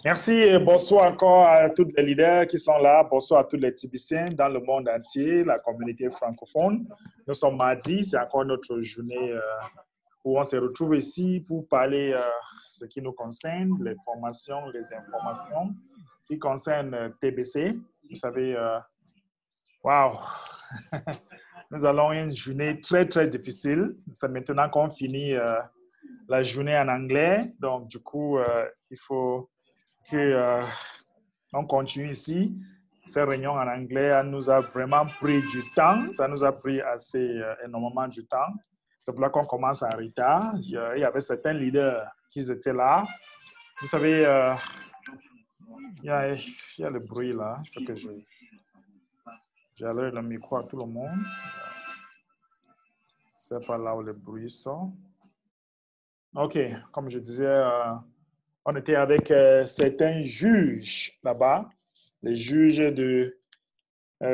Merci et bonsoir encore à tous les leaders qui sont là. Bonsoir à tous les Tibiciens dans le monde entier, la communauté francophone. Nous sommes mardi, c'est encore notre journée où on se retrouve ici pour parler ce qui nous concerne, les formations, les informations qui concernent TBC. Vous savez, waouh, nous allons une journée très, très difficile. C'est maintenant qu'on finit la journée en anglais. Donc, du coup, il faut on continue ici. Cette réunion en anglais nous a vraiment pris du temps. Ça nous a pris assez énormément du temps. C'est pour ça qu'on commence en retard. Il y avait certains leaders qui étaient là. Vous savez, il y a le bruit là. Il faut que j'allume le micro à tout le monde. C'est pas là où le bruit sort. OK, comme je disais, on était avec certains juges là-bas, les juges de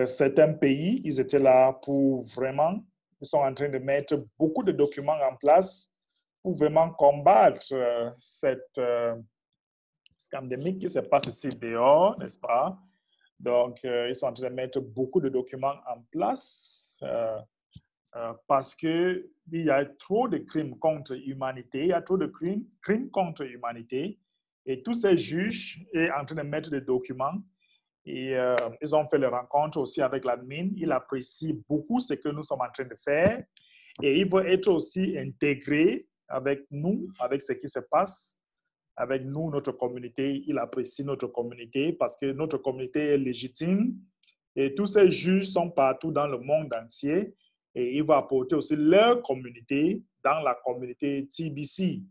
certains pays. Ils étaient là pour vraiment, ils sont en train de mettre beaucoup de documents en place pour vraiment combattre cette scandémie qui se passe ici dehors, n'est-ce pas? Donc, ils sont en train de mettre beaucoup de documents en place parce qu'il y a trop de crimes contre l'humanité, il y a trop de crimes contre l'humanité. Et tous ces juges sont en train de mettre des documents et ils ont fait les rencontres aussi avec l'admin. Il apprécie beaucoup ce que nous sommes en train de faire et il veut être aussi intégré avec nous, avec ce qui se passe, avec nous, notre communauté. Il apprécie notre communauté parce que notre communauté est légitime et tous ces juges sont partout dans le monde entier et il va apporter aussi leur communauté dans la communauté TBC.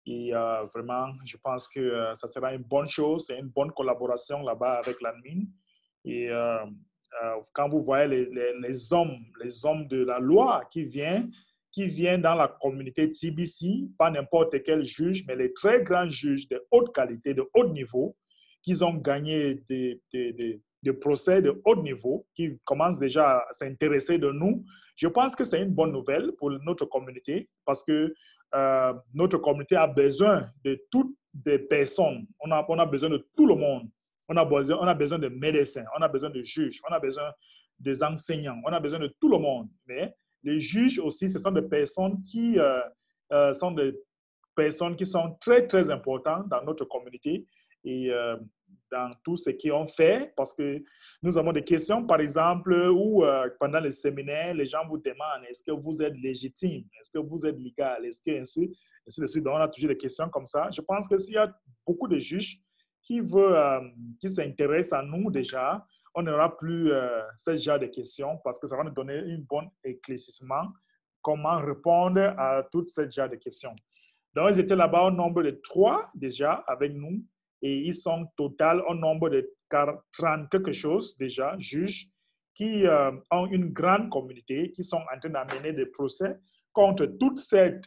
Et vraiment, je pense que ça sera une bonne chose. C'est une bonne collaboration là-bas avec l'admin. Et quand vous voyez les hommes de la loi qui viennent dans la communauté TBC, pas n'importe quel juge, mais les très grands juges de haute qualité, de haut niveau, qui ont gagné des procès de haut niveau, qui commencent déjà à s'intéresser de nous. Je pense que c'est une bonne nouvelle pour notre communauté parce que notre communauté a besoin de toutes les personnes. On a besoin de tout le monde. On a besoin de médecins, on a besoin de juges, on a besoin des enseignants, on a besoin de tout le monde. Mais les juges aussi, ce sont des personnes qui sont très, très importantes dans notre communauté et dans tout ce qu'ils ont fait, parce que nous avons des questions, par exemple, où pendant les séminaires, les gens vous demandent est-ce que vous êtes légitime, est-ce que vous êtes légal, est-ce que ainsi de suite. Donc, on a toujours des questions comme ça. Je pense que s'il y a beaucoup de juges qui s'intéressent à nous déjà, on n'aura plus ce genre de questions parce que ça va nous donner un bon éclaircissement comment répondre à toutes ces genres de questions. Donc, ils étaient là-bas au nombre de 3 déjà avec nous et ils sont total au nombre de 30 quelque chose déjà, juges, qui ont une grande communauté, qui sont en train d'amener des procès contre toutes ces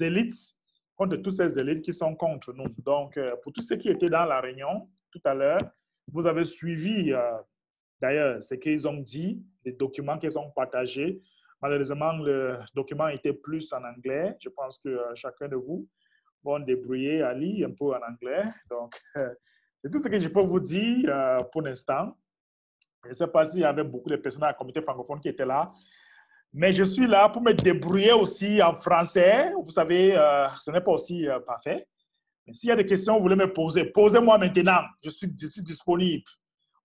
élites, qui sont contre nous. Donc, pour tous ceux qui étaient dans la réunion tout à l'heure, vous avez suivi d'ailleurs ce qu'ils ont dit, les documents qu'ils ont partagés. Malheureusement, le document était plus en anglais. Je pense que chacun de vous va débrouiller à lire un peu en anglais. Donc, c'est tout ce que je peux vous dire pour l'instant. Je ne sais pas s'il y avait beaucoup de personnes dans la communauté francophone qui étaient là. Mais je suis là pour me débrouiller aussi en français. Vous savez, ce n'est pas aussi parfait. Mais s'il y a des questions, vous voulez me poser, posez-moi maintenant. Je suis disponible.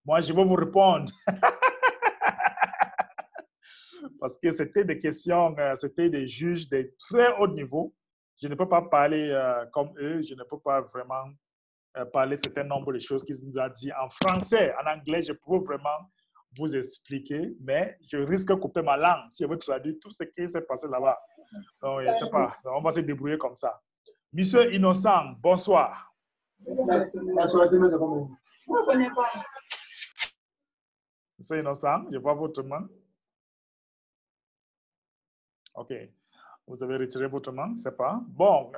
Moi, je vais vous répondre. Parce que c'était des questions, c'était des juges de très haut niveau. Je ne peux pas parler comme eux. Je ne peux pas vraiment parler certain nombre de choses qu'ils nous ont dit en français. En anglais, je peux vraiment vous expliquer, mais je risque de couper ma langue si je veux traduire tout ce qui s'est passé là-bas. Donc, je ne sais pas. Donc, on va se débrouiller comme ça. Monsieur Innocent, bonsoir. Monsieur Innocent, je vois votre main. OK. Vous avez retiré votre main, c'est pas. Bon,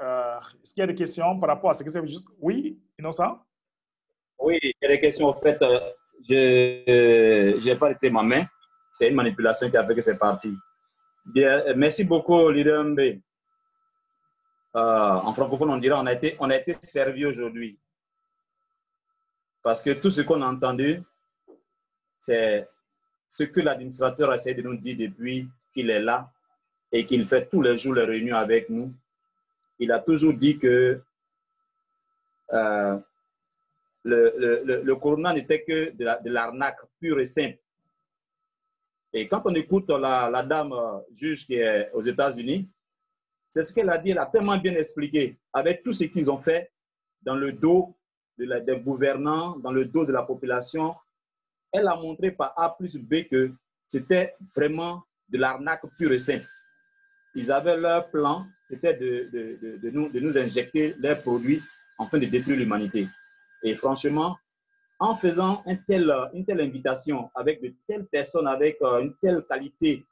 est-ce qu'il y a des questions par rapport à ce que c'est juste? Oui, Innocent? Oui, il y a des questions. En fait, je n'ai pas retiré ma main. C'est une manipulation qui a fait que c'est parti. Bien, merci beaucoup, leader Mbe. En francophone, on dirait on a été servi aujourd'hui. Parce que tout ce qu'on a entendu, c'est ce que l'administrateur a essayé de nous dire depuis qu'il est là et qu'il fait tous les jours les réunions avec nous. Il a toujours dit que le corona n'était que de l'arnaque pure et simple. Et quand on écoute la dame juge qui est aux États-Unis, c'est ce qu'elle a dit, elle a tellement bien expliqué, avec tout ce qu'ils ont fait dans le dos des gouvernants, dans le dos de la population. Elle a montré par A plus B que c'était vraiment de l'arnaque pure et simple. Ils avaient leur plan, c'était de nous injecter leurs produits afin de détruire l'humanité. Et franchement, en faisant une telle invitation avec de telles personnes, avec une telle qualité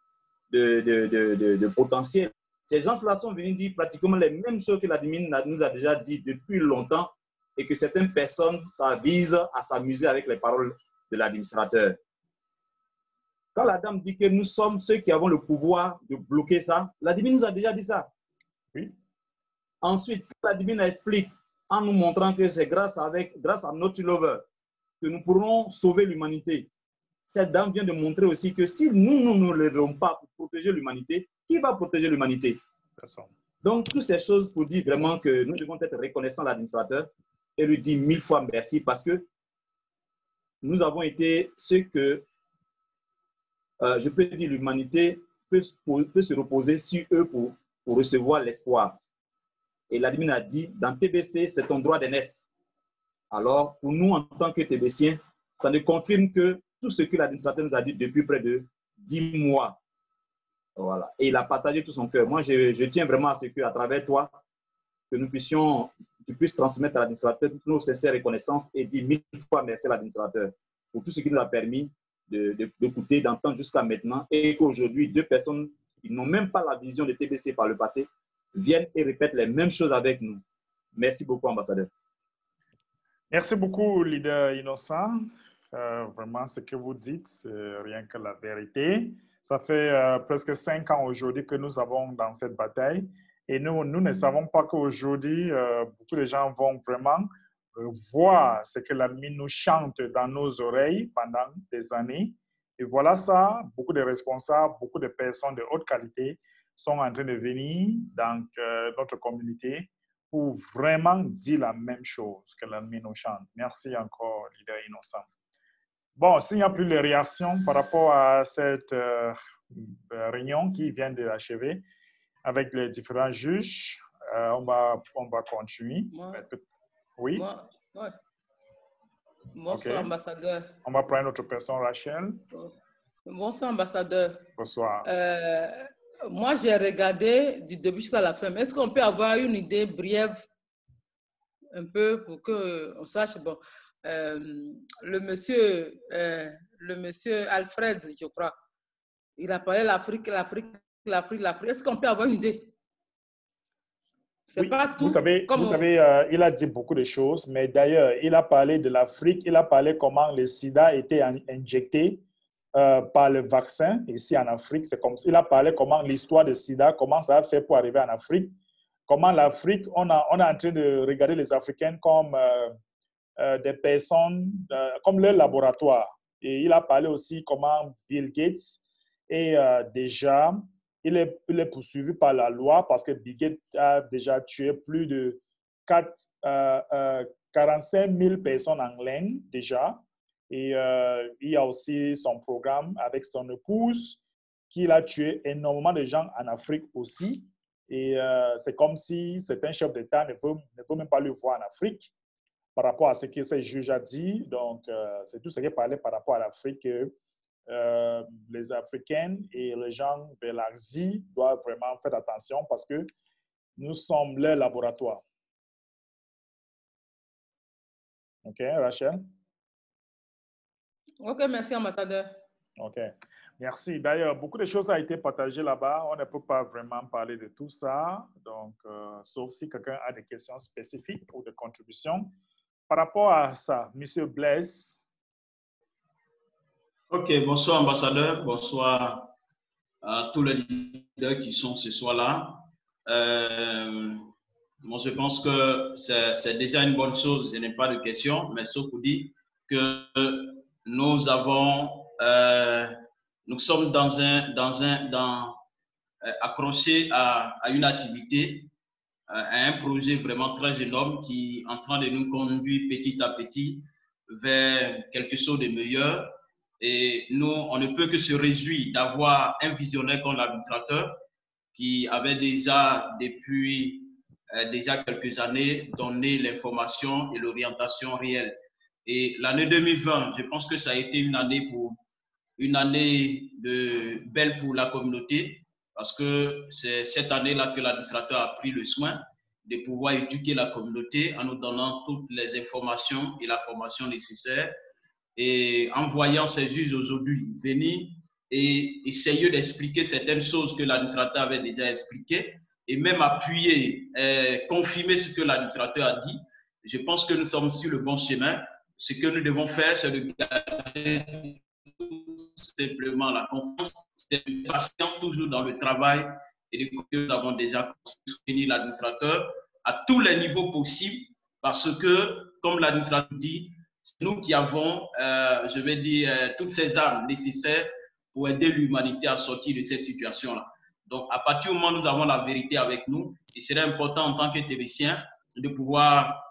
de potentiel, ces gens-là sont venus dire pratiquement les mêmes choses que l'admin nous a déjà dit depuis longtemps et que certaines personnes, ça vise à s'amuser avec les paroles de l'administrateur. Quand la dame dit que nous sommes ceux qui avons le pouvoir de bloquer ça, l'admin nous a déjà dit ça. Oui. Ensuite, l'admin explique en nous montrant que c'est grâce à notre lover que nous pourrons sauver l'humanité. Cette dame vient de montrer aussi que si nous ne l'aidons pas pour protéger l'humanité, qui va protéger l'humanité? Donc, toutes ces choses pour dire vraiment que nous devons être reconnaissants à l'administrateur et lui dire 1000 fois merci parce que nous avons été ceux que, je peux dire, l'humanité peut se reposer sur eux pour recevoir l'espoir. Et l'admin a dit, dans TBC, c'est ton droit d'aînesse. Alors, pour nous, en tant que TBCiens, ça nous confirme que tout ce que l'administrateur nous a dit depuis près de 10 mois, voilà. Et il a partagé tout son cœur. Moi, je tiens vraiment à ce qu'à travers toi, que tu puisses transmettre à l'administrateur toutes nos sincères reconnaissances et dire 1000 fois merci à l'administrateur pour tout ce qui nous a permis d'écouter, d'entendre jusqu'à maintenant et qu'aujourd'hui, 2 personnes qui n'ont même pas la vision de TBC par le passé viennent et répètent les mêmes choses avec nous. Merci beaucoup, ambassadeur. Merci beaucoup, leader Innocent. Vraiment, ce que vous dites, c'est rien que la vérité. Ça fait presque 5 ans aujourd'hui que nous avons dans cette bataille. Et nous ne savons pas qu'aujourd'hui, beaucoup de gens vont vraiment voir ce que l'admin nous chante dans nos oreilles pendant des années. Et voilà ça, beaucoup de responsables, beaucoup de personnes de haute qualité sont en train de venir dans notre communauté pour vraiment dire la même chose que l'admin nous chante. Merci encore, leader Innocent. Bon, s'il n'y a plus de réactions par rapport à cette réunion qui vient de l'achever avec les différents juges, on va continuer. Oui? Bonsoir, okay. Ambassadeur. On va prendre notre personne, Rachel. Bonsoir, ambassadeur. Bonsoir. Moi, j'ai regardé du début jusqu'à la fin. Est-ce qu'on peut avoir une idée brève, un peu, pour qu'on sache, bon, le monsieur Alfred, je crois, il a parlé de l'Afrique. Est-ce qu'on peut avoir une idée? Oui, pas tout. Vous savez, il a dit beaucoup de choses, mais d'ailleurs, il a parlé de l'Afrique, il a parlé comment le sida était injecté par le vaccin ici en Afrique. C'est comme il a parlé comment l'histoire du sida, comment ça a fait pour arriver en Afrique, comment l'Afrique, on est en train de regarder les Africains comme des personnes, comme leur laboratoire. Et il a parlé aussi comment Bill Gates est déjà... Il est poursuivi par la loi parce que Bill Gates a déjà tué plus de 45 000 personnes en Inde déjà. Et il y a aussi son programme avec son épouse qui a tué énormément de gens en Afrique aussi. Et c'est comme si certains chefs d'État ne veulent même pas le voir en Afrique par rapport à ce que ce juge a dit. Donc, c'est tout ce qu'il parlait par rapport à l'Afrique. Les Africains et les gens de l'Asie doivent vraiment faire attention parce que nous sommes leur laboratoire. OK, Rachel? OK, merci, ambassadeur. OK, merci. D'ailleurs, beaucoup de choses ont été partagées là-bas. On ne peut pas vraiment parler de tout ça. Donc, sauf si quelqu'un a des questions spécifiques ou des contributions. Par rapport à ça, M. Blaise. OK, bonsoir ambassadeur, bonsoir à tous les leaders qui sont ce soir-là. Moi, je pense que c'est déjà une bonne chose, je n'ai pas de questions, mais sauf pour dire, que nous avons, nous sommes accrochés à une activité, à un projet vraiment très énorme qui est en train de nous conduire petit à petit vers quelque chose de meilleur. Et nous, on ne peut que se réjouir d'avoir un visionnaire comme l'administrateur qui avait déjà, depuis déjà quelques années, donné l'information et l'orientation réelle. Et l'année 2020, je pense que ça a été une année belle pour la communauté, parce que c'est cette année-là que l'administrateur a pris le soin de pouvoir éduquer la communauté en nous donnant toutes les informations et la formation nécessaire. Et en voyant ces juges aujourd'hui venir et essayer d'expliquer certaines choses que l'administrateur avait déjà expliquées et même appuyer, confirmer ce que l'administrateur a dit, je pense que nous sommes sur le bon chemin. Ce que nous devons faire, c'est de garder tout simplement la confiance, c'est de patienter toujours dans le travail et de nous avons déjà soutenu l'administrateur à tous les niveaux possibles parce que, comme l'administrateur dit, c'est nous qui avons, je vais dire, toutes ces armes nécessaires pour aider l'humanité à sortir de cette situation-là. Donc, à partir du moment où nous avons la vérité avec nous, il serait important en tant que théoricien de pouvoir,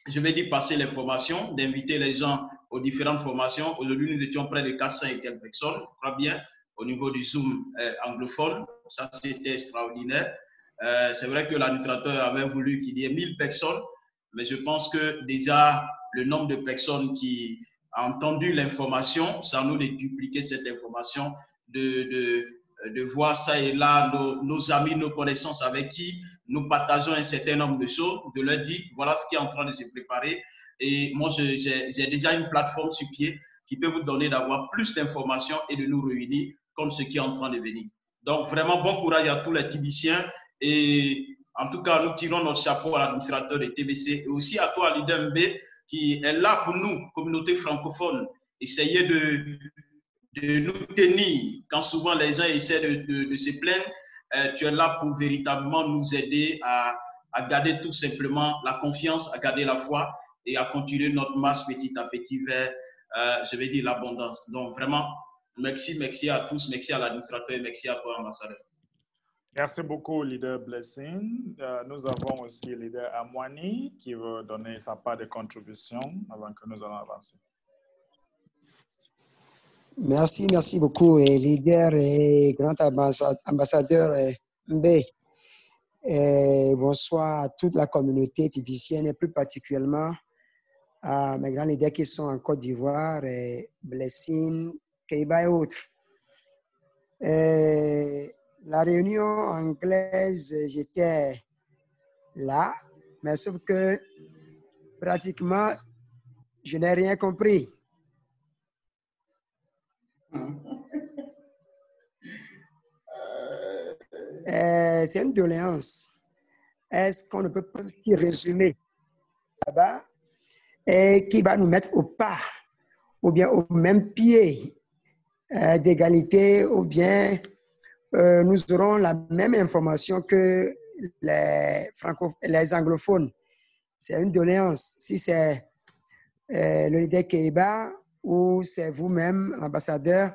je vais dire, passer les formations, d'inviter les gens aux différentes formations. Aujourd'hui, nous étions près de 400 et quelques personnes, je crois bien, au niveau du Zoom anglophone. Ça, c'était extraordinaire. C'est vrai que l'administrateur avait voulu qu'il y ait 1000 personnes, mais je pense que déjà, le nombre de personnes qui ont entendu l'information, ça nous de dupliquer cette information, de voir ça et là, nos amis, nos connaissances avec qui nous partageons un certain nombre de choses, de leur dire, voilà ce qui est en train de se préparer. Et moi, j'ai déjà une plateforme sur pied qui peut vous donner d'avoir plus d'informations et de nous réunir comme ce qui est en train de venir. Donc, vraiment, bon courage à tous les Tibiciens. Et en tout cas, nous tirons notre chapeau à l'administrateur de TBC et aussi à toi, leader MB, qui est là pour nous, communauté francophone, essayer de nous tenir. Quand souvent les gens essaient de se plaindre, tu es là pour véritablement nous aider à garder tout simplement la confiance, à garder la foi et à continuer notre marche petit à petit vers, je vais dire, l'abondance. Donc vraiment, merci à tous, merci à l'administrateur et merci à toi, ambassadeur. Merci beaucoup, leader Blessing. Nous avons aussi leader Amwani qui veut donner sa part de contribution avant que nous allons avancer. Merci beaucoup, leader et grand ambassadeur Mbé. Bonsoir à toute la communauté tibicienne et plus particulièrement à mes grands leaders qui sont en Côte d'Ivoire, Blessing, Keiba et autres. La réunion anglaise, j'étais là, mais sauf que pratiquement, je n'ai rien compris. C'est une doléance. Est-ce qu'on ne peut pas résumer là-bas et qui va nous mettre au pas ou bien au même pied d'égalité ou bien nous aurons la même information que les anglophones. C'est une doléance. Si c'est le leader Keiba ou c'est vous-même, l'ambassadeur,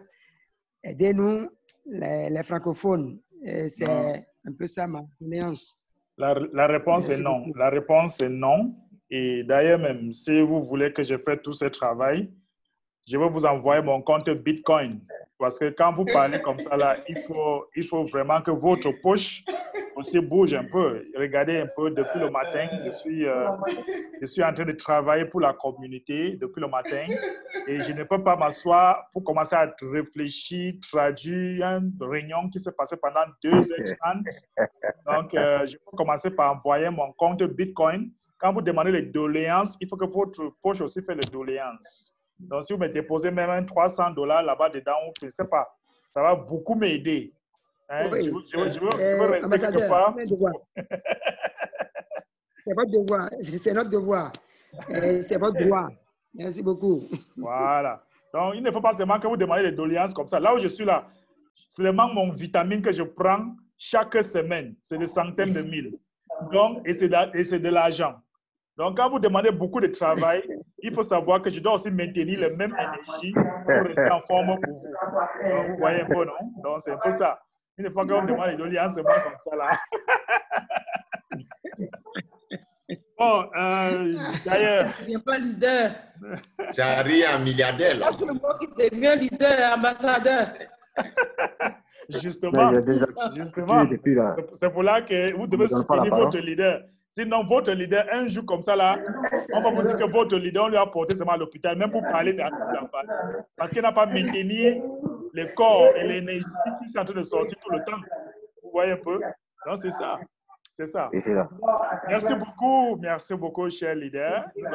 aidez-nous, les francophones. C'est un peu ça ma doléance. La réponse est non. La réponse est non. Et d'ailleurs, même si vous voulez que je fasse tout ce travail, je vais vous envoyer mon compte Bitcoin. Parce que quand vous parlez comme ça, là, il faut vraiment que votre poche aussi bouge un peu. Regardez un peu, depuis le matin, je suis en train de travailler pour la communauté depuis le matin et je ne peux pas m'asseoir pour commencer à réfléchir, traduire une réunion qui s'est passée pendant 2h30. Donc, je peux commencer par envoyer mon compte Bitcoin. Quand vous demandez les doléances, il faut que votre poche aussi fasse les doléances. Donc, si vous me déposez même un $300 là-bas dedans, je ne sais pas, ça va beaucoup m'aider. Hein? Oui. Je veux rester quelque part. C'est votre devoir. C'est notre devoir. C'est votre droit. Merci beaucoup. Voilà. Donc, il ne faut pas seulement que vous demandez les doléances comme ça. Là où je suis là, c'est seulement mon vitamine que je prends chaque semaine. C'est des centaines de mille. Donc, et c'est de l'argent. Donc, quand vous demandez beaucoup de travail, il faut savoir que je dois aussi maintenir la même énergie pour rester en forme pour vous. Donc, vous voyez un peu, non? Donc, c'est un peu ça. Une fois qu'on me demande les doléances, c'est moi comme ça, là. Bon, d'ailleurs... Il n'est pas leader. Ça arrive un milliardaire, là. C'est le mot qui devient leader, ambassadeur. Justement, c'est pour là que vous devez soutenir votre leader. Sinon, votre leader, un jour comme ça, là, on va vous dire que votre leader, on lui a porté seulement à l'hôpital, même pour parler de parce qu'il n'a pas maintenu le corps et l'énergie qui sont en train de sortir tout le temps. Vous voyez un peu? Donc, c'est ça. C'est ça. Merci beaucoup, cher leader. Nous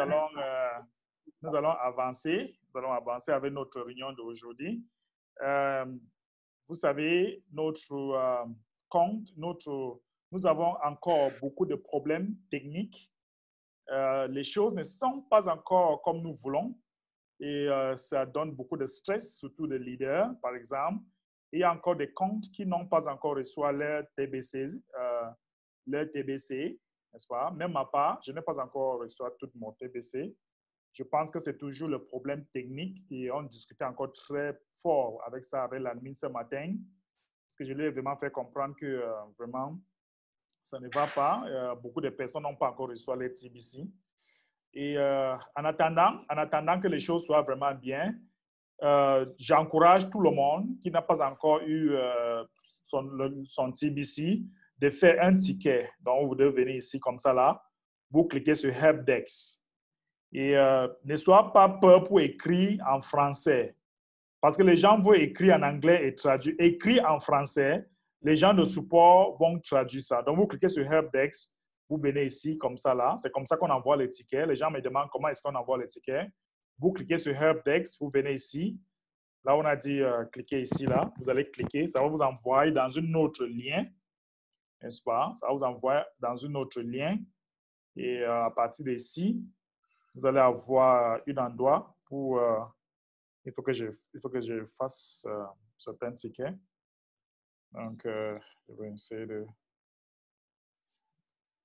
allons avancer. Nous allons avancer avec notre réunion d'aujourd'hui. Vous savez, notre compte, nous avons encore beaucoup de problèmes techniques. Les choses ne sont pas encore comme nous voulons et ça donne beaucoup de stress, surtout les leaders, par exemple. Il y a encore des comptes qui n'ont pas encore reçu leur TBC, n'est-ce pas? Même à part, je n'ai pas encore reçu tout mon TBC. Je pense que c'est toujours le problème technique et on discutait encore très fort avec ça, avec l'admin ce matin, parce que je lui ai vraiment fait comprendre que vraiment, ça ne va pas. Beaucoup de personnes n'ont pas encore reçu les TBC. Et en attendant que les choses soient vraiment bien, j'encourage tout le monde qui n'a pas encore eu son TBC de faire un ticket. Donc, vous devez venir ici comme ça là. Vous cliquez sur Helpdesk. Et ne soyez pas peur pour écrire en français. Parce que les gens vont écrire en anglais et traduire. Écrire en français, les gens de support vont traduire ça. Donc, vous cliquez sur Helpdesk, vous venez ici comme ça là. C'est comme ça qu'on envoie les tickets. Les gens me demandent comment est-ce qu'on envoie les tickets. Vous cliquez sur Helpdesk, vous venez ici. Là, on a dit cliquez ici là. Vous allez cliquer, ça va vous envoyer dans une autre lien. N'est-ce pas? Ça va vous envoyer dans une autre lien. Et à partir d'ici, vous allez avoir un endroit pour... il faut que je fasse certains tickets. Donc, je vais essayer de...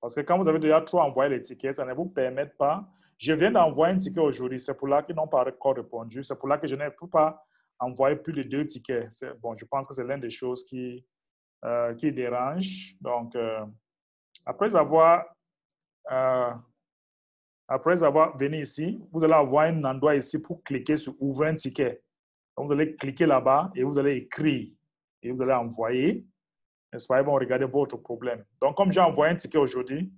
Parce que quand vous avez déjà trop envoyé les tickets, ça ne vous permet pas... Je viens d'envoyer un ticket aujourd'hui. C'est pour là qu'ils n'ont pas encore répondu. C'est pour là que je ne peux pas envoyer plus de 2 tickets. Bon, je pense que c'est l'une des choses qui dérange. Donc, après avoir venu ici, vous allez avoir un endroit ici pour cliquer sur « Ouvrir un ticket ». Donc, vous allez cliquer là-bas et vous allez écrire et vous allez envoyer. N'est-ce pas? Ils vont regarder votre problème. Donc, comme j'ai envoyé un ticket aujourd'hui,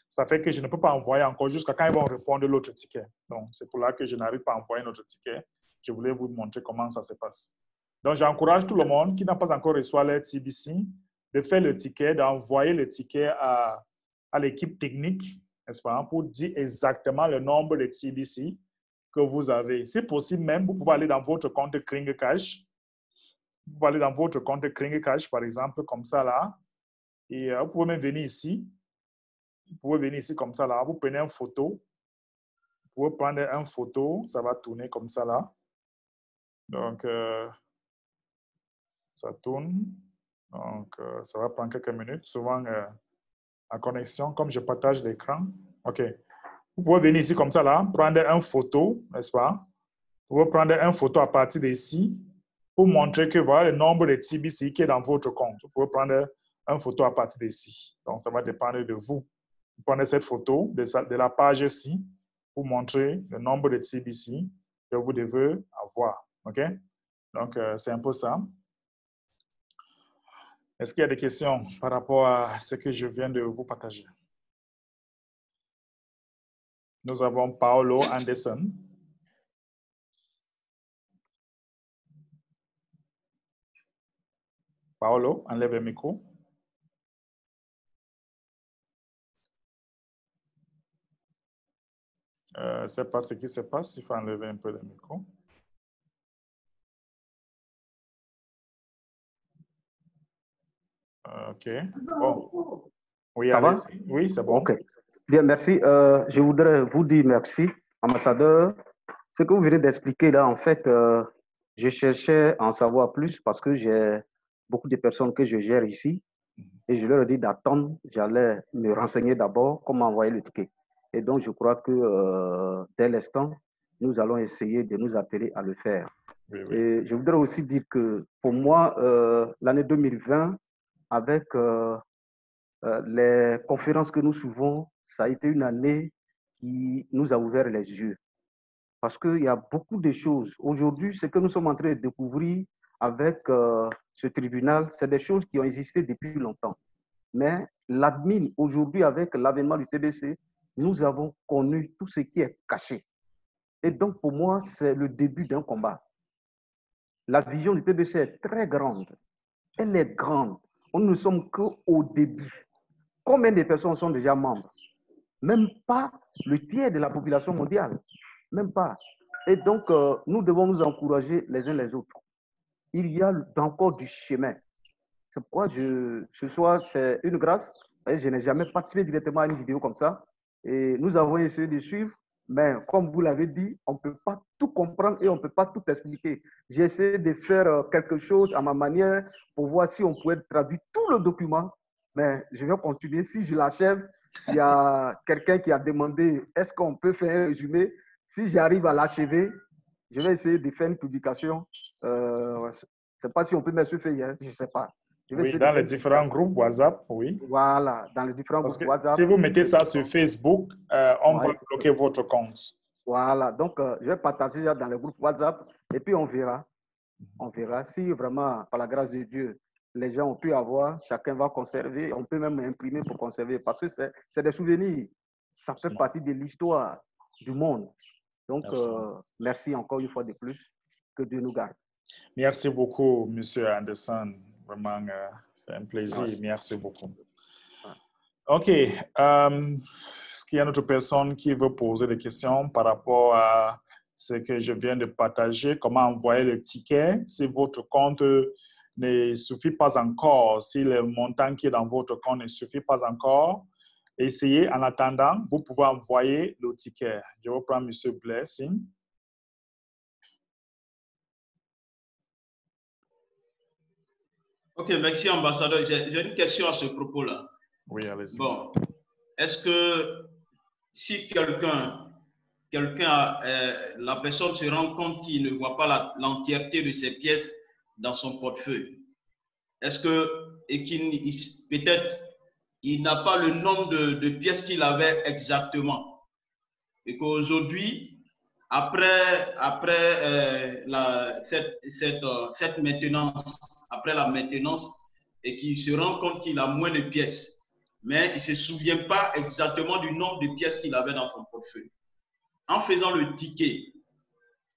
ça fait que je ne peux pas envoyer encore jusqu'à quand ils vont répondre l'autre ticket. Donc, c'est pour là que je n'arrive pas à envoyer notre ticket. Je voulais vous montrer comment ça se passe. Donc, j'encourage tout le monde qui n'a pas encore reçu leur TBC de faire le ticket, d'envoyer le ticket à l'équipe technique, n'est-ce pas, pour dire exactement le nombre de TBC que vous avez. Si possible même, vous pouvez aller dans votre compte Kring Cash. Vous pouvez aller dans votre compte Kring Cash, par exemple, comme ça là. Et vous pouvez même venir ici. Vous pouvez venir ici comme ça là. Vous prenez une photo. Vous pouvez prendre une photo. Ça va tourner comme ça là. Donc, ça tourne. Donc, ça va prendre quelques minutes. Souvent, en connexion, comme je partage l'écran. OK. Vous pouvez venir ici comme ça, là, prendre une photo, n'est-ce pas? Vous pouvez prendre une photo à partir d'ici pour montrer que voilà le nombre de TBC qui est dans votre compte. Vous pouvez prendre une photo à partir d'ici. Donc, ça va dépendre de vous. Vous prenez cette photo de la page ici pour montrer le nombre de TBC que vous devez avoir. OK? Donc, c'est un peu ça. Est-ce qu'il y a des questions par rapport à ce que je viens de vous partager? Nous avons Paolo Anderson. Paolo, enlève le micro. Je ne sais pas ce qui se passe. Il faut enlever un peu le micro. OK. Bon. Oui, ça va? Oui, c'est bon. OK. Bien, merci. Je voudrais vous dire merci, ambassadeur. Ce que vous venez d'expliquer là, en fait, je cherchais à en savoir plus parce que j'ai beaucoup de personnes que je gère ici et je leur ai dit d'attendre. J'allais me renseigner d'abord comment envoyer le ticket. Et donc, je crois que dès l'instant, nous allons essayer de nous atteler à le faire. Oui, oui. Et je voudrais aussi dire que pour moi, l'année 2020, avec les conférences que nous suivons, ça a été une année qui nous a ouvert les yeux. Parce qu'il y a beaucoup de choses. Aujourd'hui, ce que nous sommes en train de découvrir avec ce tribunal, c'est des choses qui ont existé depuis longtemps. Mais l'admin, aujourd'hui, avec l'avènement du TBC, nous avons connu tout ce qui est caché. Et donc, pour moi, c'est le début d'un combat. La vision du TBC est très grande. Elle est grande. Nous ne sommes qu'au début. Combien de personnes sont déjà membres? Même pas le tiers de la population mondiale. Même pas. Et donc, nous devons nous encourager les uns les autres. Il y a encore du chemin. C'est pourquoi ce soir, c'est une grâce. Et je n'ai jamais participé directement à une vidéo comme ça. Et nous avons essayé de suivre. Mais comme vous l'avez dit, on ne peut pas tout comprendre et on ne peut pas tout expliquer. J'ai essayé de faire quelque chose à ma manière pour voir si on pouvait traduire tout le document. Mais je vais continuer. Si je l'achève, il y a quelqu'un qui a demandé est-ce qu'on peut faire un résumé. Si j'arrive à l'achever, je vais essayer de faire une publication. Je ne sais pas si on peut mettre sur Facebook, je ne sais pas. Oui, dans les différents groupes WhatsApp, oui. Voilà, dans les différents Parce groupes que WhatsApp. si vous mettez ça sur Facebook, on Ouais, va bloquer votre compte. Voilà, donc je vais partager ça dans le groupe WhatsApp et puis on verra. On verra si vraiment, par la grâce de Dieu, les gens ont pu avoir, chacun va conserver, on peut même imprimer pour conserver parce que c'est des souvenirs. Ça fait partie de l'histoire du monde. Donc, merci encore une fois de plus. Que Dieu nous garde. Merci beaucoup, M. Anderson. Vraiment, c'est un plaisir. Ouais. Merci beaucoup. Ouais. OK. Est-ce qu'il y a une autre personne qui veut poser des questions par rapport à ce que je viens de partager? Comment envoyer le ticket? Si votre compte ne suffit pas encore, si le montant qui est dans votre compte ne suffit pas encore, essayez. En attendant, vous pouvez envoyer le ticket. Je vais prendre M. Blessing. Ok, merci ambassadeur. J'ai une question à ce propos-là. Oui, allez-y. Bon, est-ce que si la personne se rend compte qu'il ne voit pas l'entièreté de ses pièces dans son portefeuille, est-ce que, et qu'il peut-être il n'a pas le nombre de pièces qu'il avait exactement, et qu'aujourd'hui, après cette maintenance, après la maintenance, et qu'il se rend compte qu'il a moins de pièces, mais il ne se souvient pas exactement du nombre de pièces qu'il avait dans son portefeuille. En faisant le ticket,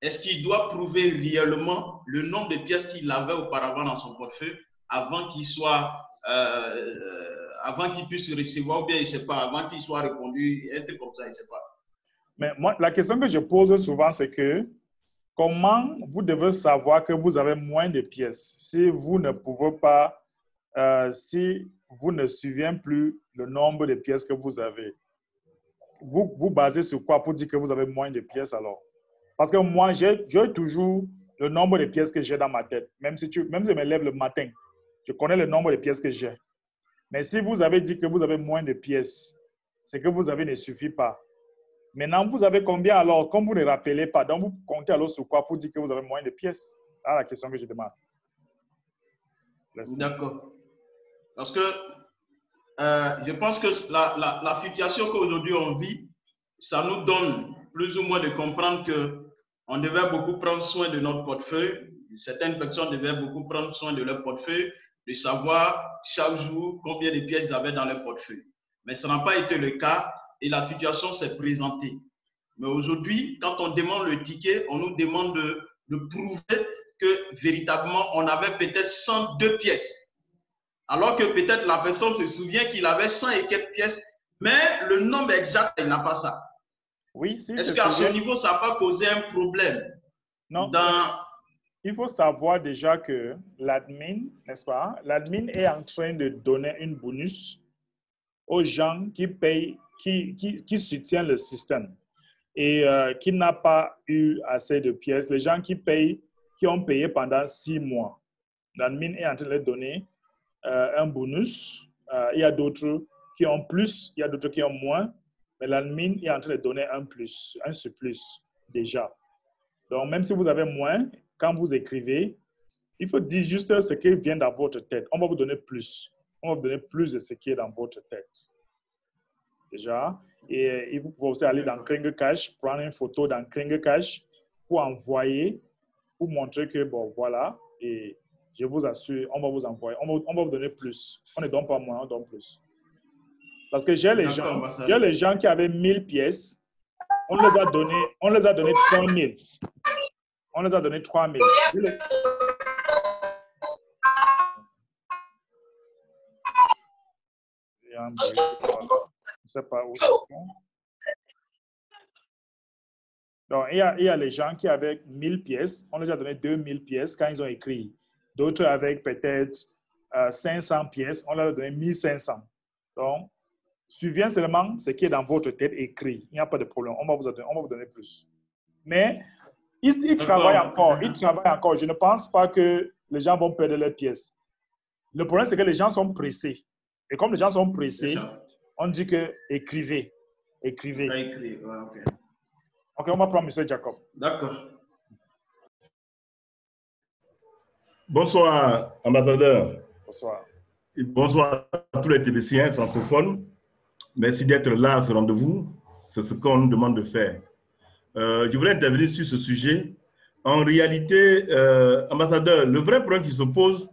est-ce qu'il doit prouver réellement le nombre de pièces qu'il avait auparavant dans son portefeuille avant qu'il puisse recevoir, ou bien, je ne sais pas, avant qu'il soit répondu, un truc comme ça, je ne sais pas. Mais moi, la question que je pose souvent, c'est que comment vous devez savoir que vous avez moins de pièces si vous ne pouvez pas, si vous ne souvenez plus le nombre de pièces que vous avez? Vous basez sur quoi pour dire que vous avez moins de pièces alors? Parce que moi, j'ai toujours le nombre de pièces que j'ai dans ma tête. Même si je me lève le matin, je connais le nombre de pièces que j'ai. Mais si vous avez dit que vous avez moins de pièces, c'est que vous avez ne suffit pas. Maintenant, vous avez combien alors? Comme vous ne rappelez pas, donc vous comptez alors sur quoi pour dire que vous avez moins de pièces? Là, la question que je demande. D'accord. Parce que je pense que la situation qu'aujourd'hui on vit, ça nous donne plus ou moins de comprendre qu'on devait beaucoup prendre soin de notre portefeuille. Certaines personnes devaient beaucoup prendre soin de leur portefeuille, de savoir chaque jour combien de pièces ils avaient dans leur portefeuille. Mais ça n'a pas été le cas et la situation s'est présentée. Mais aujourd'hui, quand on demande le ticket, on nous demande de prouver que véritablement, on avait peut-être 102 pièces. Alors que peut-être la personne se souvient qu'il avait 100 et quelques pièces, mais le nombre exact, il n'a pas ça. Oui, si est-ce qu'à ce niveau, ça n'a pas causé un problème? Non. Il faut savoir déjà que l'admin, n'est-ce pas? L'admin est en train de donner une bonus aux gens qui payent, qui soutiennent le système et qui n'ont pas eu assez de pièces. Les gens qui payent, qui ont payé pendant 6 mois. L'admin est en train de donner un bonus. Il y a d'autres qui ont plus, il y a d'autres qui ont moins. mais l'admin est en train de donner un surplus déjà. Donc, même si vous avez moins, quand vous écrivez, il faut dire juste ce qui vient dans votre tête. On va vous donner plus. On va vous donner plus de ce qui est dans votre tête. Déjà. Et vous pouvez aussi aller dans Kringle-Cache, prendre une photo dans Kringle-Cache pour envoyer, pour montrer que, bon, voilà, et je vous assure, on va vous envoyer, on va vous donner plus. On ne donne pas moins, on donne plus. Parce que j'ai les gens qui avaient 1000 pièces, on les a donné 3000. On les a donné 3000. Je ne sais pas où c'est ça. Donc, il y a les gens qui avaient 1000 pièces, on les a donné 2000 pièces quand ils ont écrit. D'autres avec peut-être 500 pièces, on leur a donné 1500. Donc, suivez seulement ce qui est dans votre tête écrit. Il n'y a pas de problème. On va vous donner plus. Mais ils travaillent encore. Ils travaillent encore. Je ne pense pas que les gens vont perdre leurs pièces. Le problème, c'est que les gens sont pressés. Et comme les gens sont pressés, on dit que écrivez. Écrivez. OK, on va prendre M. Jacob. D'accord. Bonsoir, ambassadeur. Bonsoir. Et bonsoir à tous les TBCiens francophones. Merci d'être là à ce rendez-vous. C'est ce qu'on nous demande de faire. Je voulais intervenir sur ce sujet. En réalité, ambassadeur, le vrai problème qui se pose,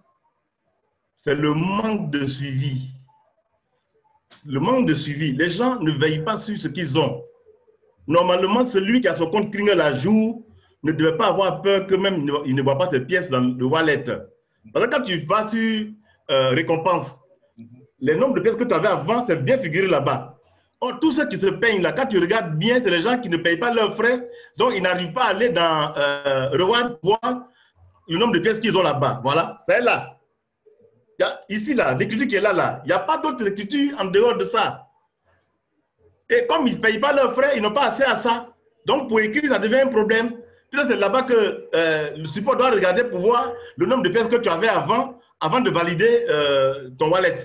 c'est le manque de suivi. Le manque de suivi. Les gens ne veillent pas sur ce qu'ils ont. Normalement, celui qui a son compte Kringle à jour ne devait pas avoir peur que même il ne voit pas ses pièces dans le wallet. Parce que quand tu vas sur récompense, les nombres de pièces que tu avais avant, c'est bien figuré là-bas. Or, tous ceux qui se peignent là, quand tu regardes bien, c'est les gens qui ne payent pas leurs frais, donc ils n'arrivent pas à aller dans Reward pour voir le nombre de pièces qu'ils ont là-bas. Voilà, c'est là. Ici, là, l'écriture qui est là, il n'y a pas d'autre écriture en dehors de ça. Et comme ils ne payent pas leurs frais, ils n'ont pas accès à ça. Donc, pour écrire, ça devient un problème. C'est là-bas que le support doit regarder pour voir le nombre de pièces que tu avais avant de valider ton wallet.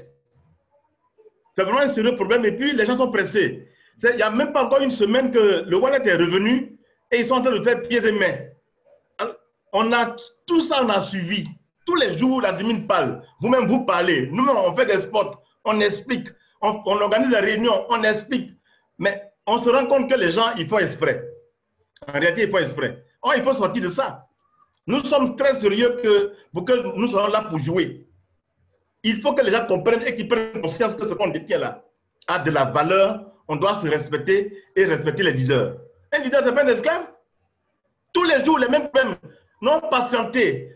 C'est vraiment un sérieux problème. Et puis, les gens sont pressés. Il n'y a même pas encore une semaine que le wallet est revenu et ils sont en train de faire pieds et mains. Alors, tout ça, on a suivi. Tous les jours, l'admin parle. Vous-même, vous parlez. Nous-mêmes, on fait des spots. On explique. On organise des réunions. On explique. Mais on se rend compte que les gens, ils font exprès. En réalité, ils font exprès. Or, il faut sortir de ça. Nous sommes très sérieux pour que nous soyons là pour jouer. Il faut que les gens comprennent et qu'ils prennent conscience que ce qu'on détient là a de la valeur. On doit se respecter et respecter les leaders. Un leader, ce n'est pas un esclave. Tous les jours, les mêmes problèmes. Non, patienter.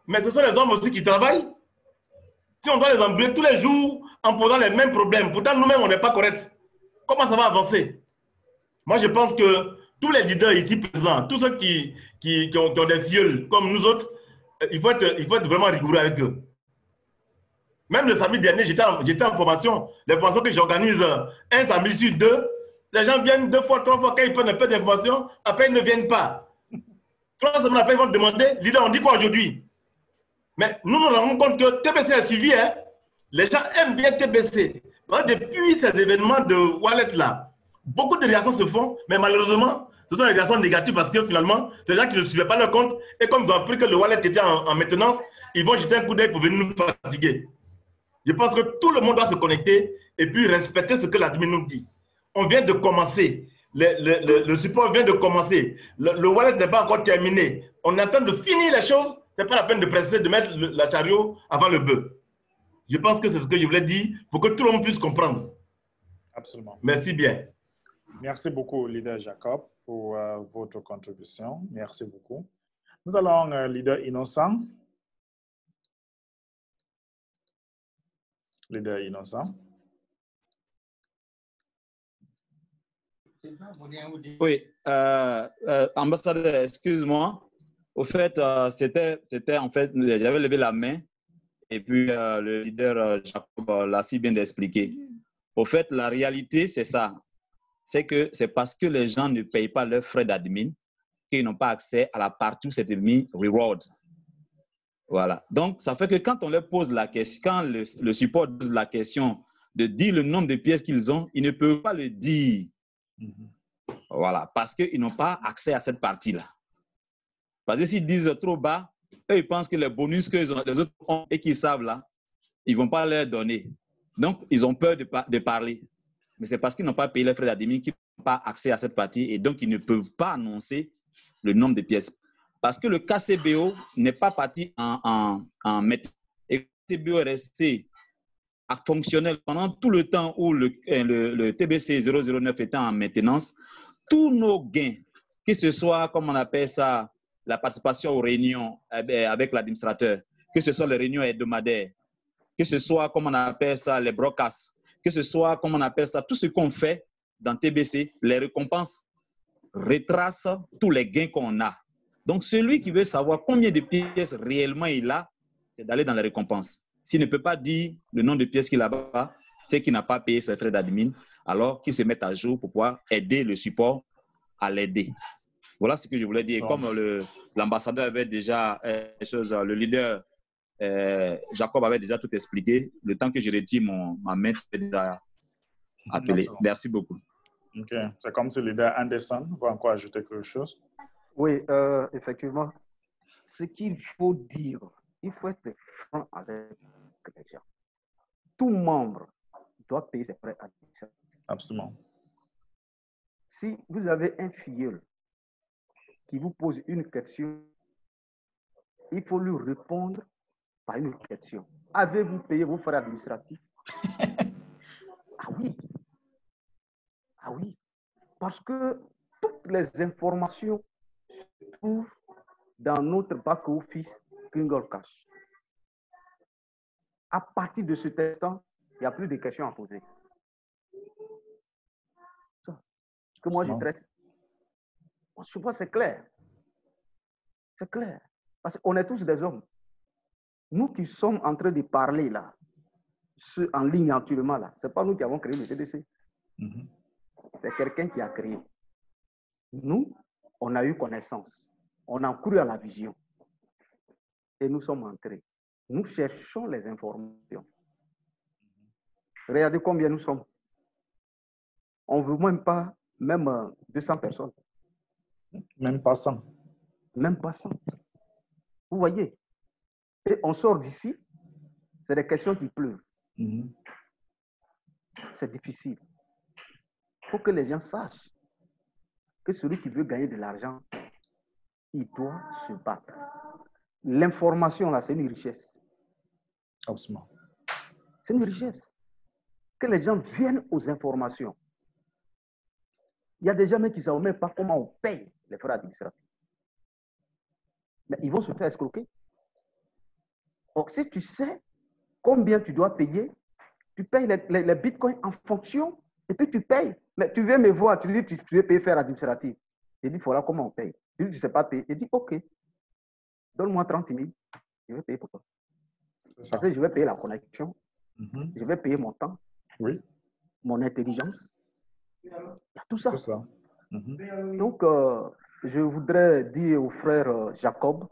Mais ce sont les hommes aussi qui travaillent. Si on doit les embrouiller tous les jours en posant les mêmes problèmes, pourtant nous-mêmes, on n'est pas corrects. Comment ça va avancer? Moi, je pense que tous les leaders ici présents, tous ceux qui ont des fioles comme nous autres, il faut être vraiment rigoureux avec eux. Même le samedi dernier, j'étais en formation. Les formations que j'organise, un samedi sur deux, les gens viennent 2 fois, 3 fois, quand ils prennent un peu d'informations, après ils ne viennent pas. 3 semaines après, ils vont demander, leader, on dit quoi aujourd'hui? Mais nous nous rendons compte que TBC est suivi. Hein? Les gens aiment bien TBC. Depuis ces événements de wallet là, beaucoup de réactions se font, mais malheureusement, ce sont des réactions négatives parce que finalement, c'est des gens qui ne suivaient pas leur compte et comme ils ont appris que le wallet était en maintenance, ils vont jeter un coup d'œil pour venir nous fatiguer. Je pense que tout le monde doit se connecter et puis respecter ce que l'admin nous dit. On vient de commencer. Le support vient de commencer. Le wallet n'est pas encore terminé. On est en train de finir les choses. Ce n'est pas la peine de presser, de mettre la chariot avant le bœuf. Je pense que c'est ce que je voulais dire pour que tout le monde puisse comprendre. Absolument. Merci bien. Merci beaucoup, leader Jacob, pour votre contribution. Merci beaucoup. Nous allons, leader Innocent. Leader Innocent. Oui, ambassadeur, excuse-moi. Au fait, c'était en fait, j'avais levé la main et puis le leader Jacob l'a si bien expliqué. Au fait, la réalité, c'est ça. C'est que c'est parce que les gens ne payent pas leurs frais d'admin qu'ils n'ont pas accès à la partie où c'est mis reward. Voilà. Donc, ça fait que quand on leur pose la question, quand le support pose la question de dire le nombre de pièces qu'ils ont, ils ne peuvent pas le dire. Voilà, parce qu'ils n'ont pas accès à cette partie-là. Parce que s'ils disent trop bas, eux, ils pensent que les bonus que les autres ont et qu'ils savent là, ils ne vont pas leur donner. Donc, ils ont peur de parler. Mais c'est parce qu'ils n'ont pas payé les frais d'admin qu'ils n'ont pas accès à cette partie et donc ils ne peuvent pas annoncer le nombre de pièces. Parce que le KCBO n'est pas parti en maintenance. Et le KCBO est resté fonctionnel pendant tout le temps où le TBC 009 était en maintenance. Tous nos gains, que ce soit, comme on appelle ça, la participation aux réunions avec l'administrateur, que ce soit les réunions hebdomadaires, que ce soit, comme on appelle ça, les broadcasts, que ce soit, comme on appelle ça, tout ce qu'on fait dans TBC, les récompenses retracent tous les gains qu'on a. Donc, celui qui veut savoir combien de pièces réellement il a, c'est d'aller dans les récompenses. S'il ne peut pas dire le nombre de pièces qu'il a là-bas, c'est qu'il n'a pas payé ses frais d'admin, alors qu'il se mette à jour pour pouvoir aider le support à l'aider. Voilà ce que je voulais dire. Comme l'ambassadeur avait déjà le leader Jacob avait déjà tout expliqué. Le temps que je retire ma main, je vais déjà appeler. Merci beaucoup. Ok, c'est comme si le leader Anderson veut encore ajouter quelque chose. Oui, effectivement. Ce qu'il faut dire, il faut être franc avec les gens. Tout membre doit payer ses frais administratifs. Absolument. Si vous avez un filleul qui vous pose une question, il faut lui répondre par une question. Avez-vous payé vos frais administratifs? Ah oui. Ah oui. Parce que toutes les informations se trouvent dans notre back-office Kringle Cash. À partir de ce instant, il n'y a plus de questions à poser. Ça, que moi je traite. Je vois, c'est clair. C'est clair. Parce qu'on est tous des hommes. Nous qui sommes en train de parler là, en ligne actuellement là, ce n'est pas nous qui avons créé le TDC. C'est quelqu'un qui a créé. Nous, on a eu connaissance. On a cru à la vision. Et nous sommes entrés. Nous cherchons les informations. Regardez combien nous sommes. On ne veut même pas, même 200 personnes. Même pas 100. Même pas 100. Vous voyez? Et on sort d'ici, c'est des questions qui pleuvent. C'est difficile. Il faut que les gens sachent que celui qui veut gagner de l'argent, il doit se battre. L'information, là, c'est une richesse. Absolument. C'est une richesse. Que les gens viennent aux informations. Il y a des gens qui ne savent même pas comment on paye les frais administratifs. Mais ils vont se faire escroquer. Donc, si tu sais combien tu dois payer, tu payes les bitcoins en fonction et puis tu payes. Mais tu viens me voir, tu dis tu veux payer frais administratifs. Je dis, voilà comment on paye. Tu dis, tu ne sais pas payer. Je dis, OK, donne-moi 30 000, je vais payer pour toi. Parce que je vais payer la connexion, je vais payer mon temps, mon intelligence. Il y a tout ça. C'est ça. Donc, je voudrais dire au frère Jacob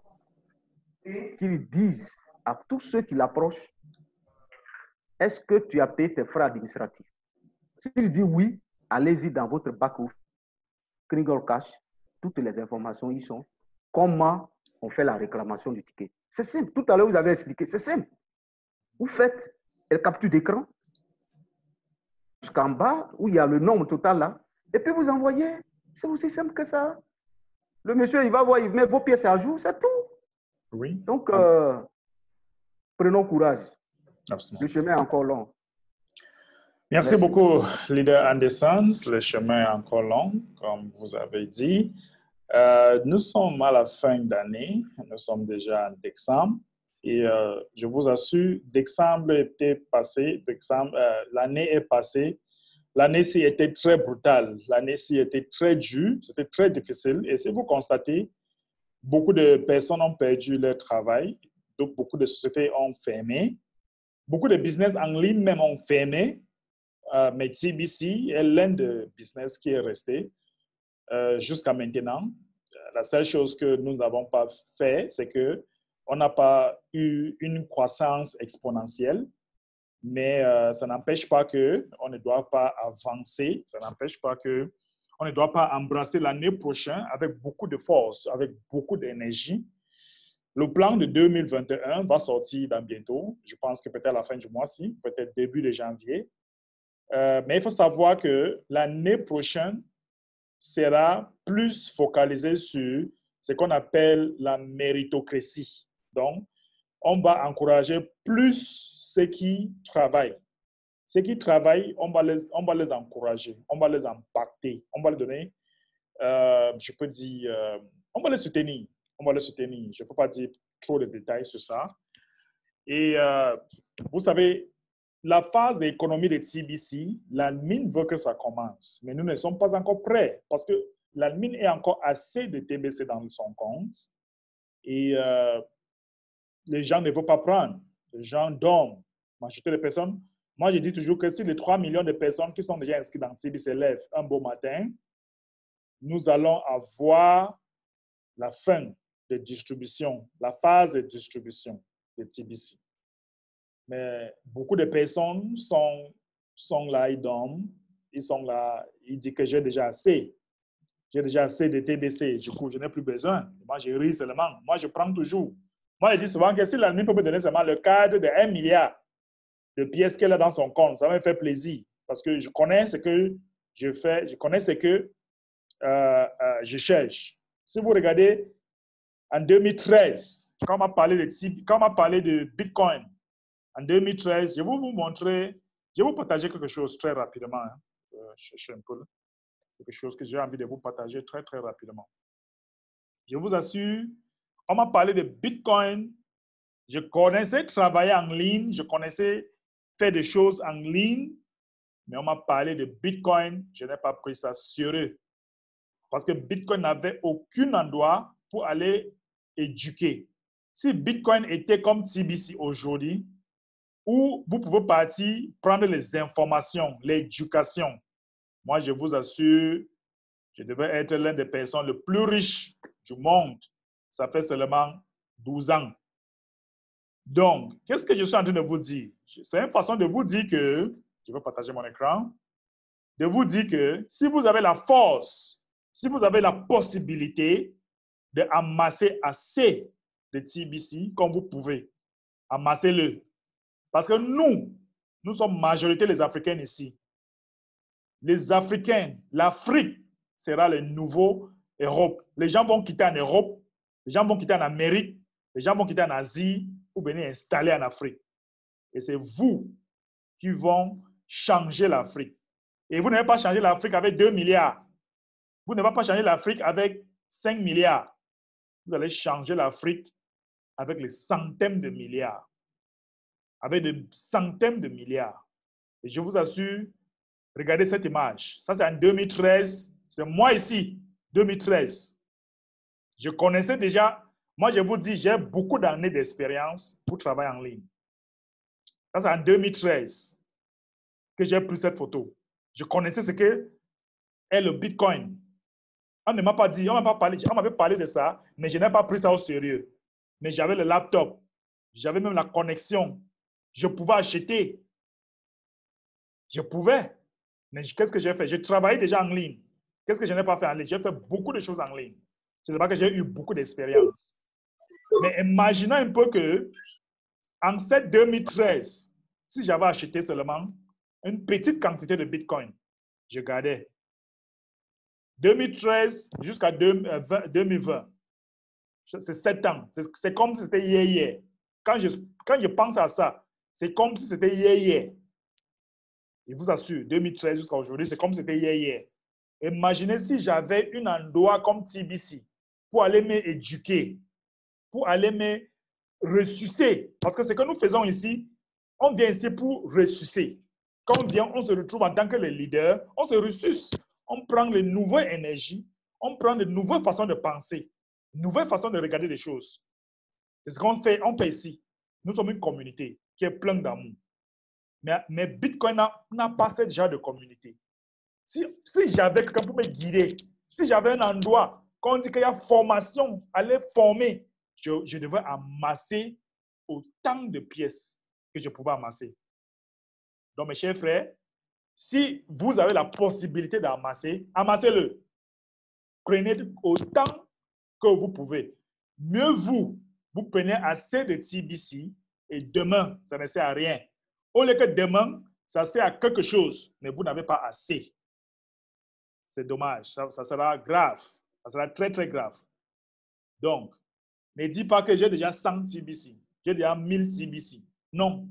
qu'il dise à tous ceux qui l'approchent, est-ce que tu as payé tes frais administratifs? S'il dit oui, allez-y dans votre back-office, Kringle Cash, toutes les informations y sont. Comment on fait la réclamation du ticket? C'est simple. Tout à l'heure, vous avez expliqué. C'est simple. Vous faites une capture d'écran jusqu'en bas, où il y a le nombre total là, et puis vous envoyez. C'est aussi simple que ça. Le monsieur, il va voir, il met vos pièces à jour, c'est tout. Oui. Donc, prenons courage. Absolument. Le chemin est encore long. Merci beaucoup, leader Anderson. Le chemin est encore long, comme vous avez dit. Nous sommes à la fin d'année. Nous sommes déjà en décembre. Et je vous assure, décembre était passé, l'année est passée. L'année-ci était très brutale. L'année-ci était très dure. C'était très difficile. Et si vous constatez, beaucoup de personnes ont perdu leur travail. Donc, beaucoup de sociétés ont fermé. Beaucoup de business en ligne même ont fermé. Mais TBC est l'un des business qui est resté jusqu'à maintenant. La seule chose que nous n'avons pas fait, c'est qu'on n'a pas eu une croissance exponentielle. Mais ça n'empêche pas qu'on ne doit pas avancer, ça n'empêche pas qu'on ne doit pas embrasser l'année prochaine avec beaucoup de force, avec beaucoup d'énergie. Le plan de 2021 va sortir dans bientôt. Je pense que peut-être à la fin du mois-ci, peut-être début de janvier. Mais il faut savoir que l'année prochaine sera plus focalisée sur ce qu'on appelle la méritocratie. Donc, on va encourager plus ceux qui travaillent. Ceux qui travaillent, on va les encourager, on va les impacter, on va leur donner, je peux dire, on va les soutenir. On va les soutenir. Je ne peux pas dire trop de détails sur ça. Et vous savez, la phase de l'économie de TBC, l'admin veut que ça commence, mais nous ne sommes pas encore prêts parce que l'admin est encore assez de TBC dans son compte et les gens ne veulent pas prendre. Les gens dorment. Majorité des personnes. Moi, je dis toujours que si les 3 millions de personnes qui sont déjà inscrites dans TBC se lèvent un beau matin, nous allons avoir la fin de distribution, la phase de distribution de TBC. Mais beaucoup de personnes sont là, ils dorment, ils sont là, ils disent que j'ai déjà assez. J'ai déjà assez de TBC, du coup, je n'ai plus besoin. Moi, je ris seulement. Moi, je prends toujours. Moi, je dis souvent que si l'admin peut me donner seulement le cadre de 1 milliard de pièces qu'elle a dans son compte, ça va me faire plaisir parce que je connais ce que je fais, je connais ce que je cherche. Si vous regardez en 2013, quand on m'a parlé de Bitcoin, en 2013, je vais vous montrer, je vais vous partager quelque chose très rapidement. Hein. Chercher un peu quelque chose que j'ai envie de vous partager très, très rapidement. Je vous assure, on m'a parlé de Bitcoin. Je connaissais travailler en ligne, je connaissais faire des choses en ligne, mais on m'a parlé de Bitcoin, je n'ai pas pris ça sérieux. Parce que Bitcoin n'avait aucun endroit pour aller éduquer. Si Bitcoin était comme TBC aujourd'hui, où vous pouvez partir prendre les informations, l'éducation, moi, je vous assure, je devais être l'un des personnes les plus riches du monde. Ça fait seulement 12 ans. Donc, qu'est-ce que je suis en train de vous dire? C'est une façon de vous dire que, je vais partager mon écran, de vous dire que si vous avez la force, si vous avez la possibilité d'amasser assez de TBC comme vous pouvez, amassez-le. Parce que nous sommes majorité les Africains ici. Les Africains, l'Afrique sera le nouveau Europe. Les gens vont quitter en Europe, les gens vont quitter en Amérique, les gens vont quitter en Asie pour venir installer en Afrique. Et c'est vous qui vont changer l'Afrique. Et vous n'allez pas changer l'Afrique avec 2 milliards. Vous n'allez pas changer l'Afrique avec 5 milliards. Vous allez changer l'Afrique avec les centaines de milliards. Avec des centaines de milliards. Et je vous assure, regardez cette image. Ça, c'est en 2013. C'est moi ici, 2013. Je connaissais déjà, moi je vous dis, j'ai beaucoup d'années d'expérience pour travailler en ligne. Ça, c'est en 2013 que j'ai pris cette photo. Je connaissais ce que est le Bitcoin. On ne m'a pas dit, on m'avait parlé de ça, mais je n'ai pas pris ça au sérieux. Mais j'avais le laptop, j'avais même la connexion. Je pouvais acheter. Je pouvais. Mais qu'est-ce que j'ai fait? J'ai travaillé déjà en ligne. Qu'est-ce que je n'ai pas fait en ligne? J'ai fait beaucoup de choses en ligne. C'est là que j'ai eu beaucoup d'expérience. Mais imaginons un peu que en cette 2013, si j'avais acheté seulement une petite quantité de Bitcoin, je gardais. 2013 jusqu'à 2020, c'est 7 ans. C'est comme si c'était hier. Quand je pense à ça, c'est comme si c'était hier. Je vous assure, 2013 jusqu'à aujourd'hui, c'est comme si c'était hier. Imaginez si j'avais un endroit comme TBC pour aller m'éduquer, pour aller me ressusciter. Parce que ce que nous faisons ici, on vient ici pour ressusciter. Quand on vient, on se retrouve en tant que les leaders, on se ressuscite. On prend les nouvelles énergies, on prend de nouvelles façons de penser, de nouvelles façons de regarder les choses. C'est ce qu'on fait ici. Nous sommes une communauté qui est pleine d'amour. Mais Bitcoin n'a pas ce genre de communauté. Si j'avais quelqu'un pour me guider, si j'avais un endroit, quand on dit qu'il y a formation, aller former, je devais amasser autant de pièces que je pouvais amasser. Donc, mes chers frères, si vous avez la possibilité d'amasser, amassez-le. Prenez autant que vous pouvez. Mieux vous prenez assez de TBC et demain, ça ne sert à rien. Au lieu que demain, ça sert à quelque chose, mais vous n'avez pas assez. C'est dommage. Ça sera grave. Ça sera très, très grave. Donc, ne dis pas que j'ai déjà 100 TBC. J'ai déjà 1000 TBC. Non.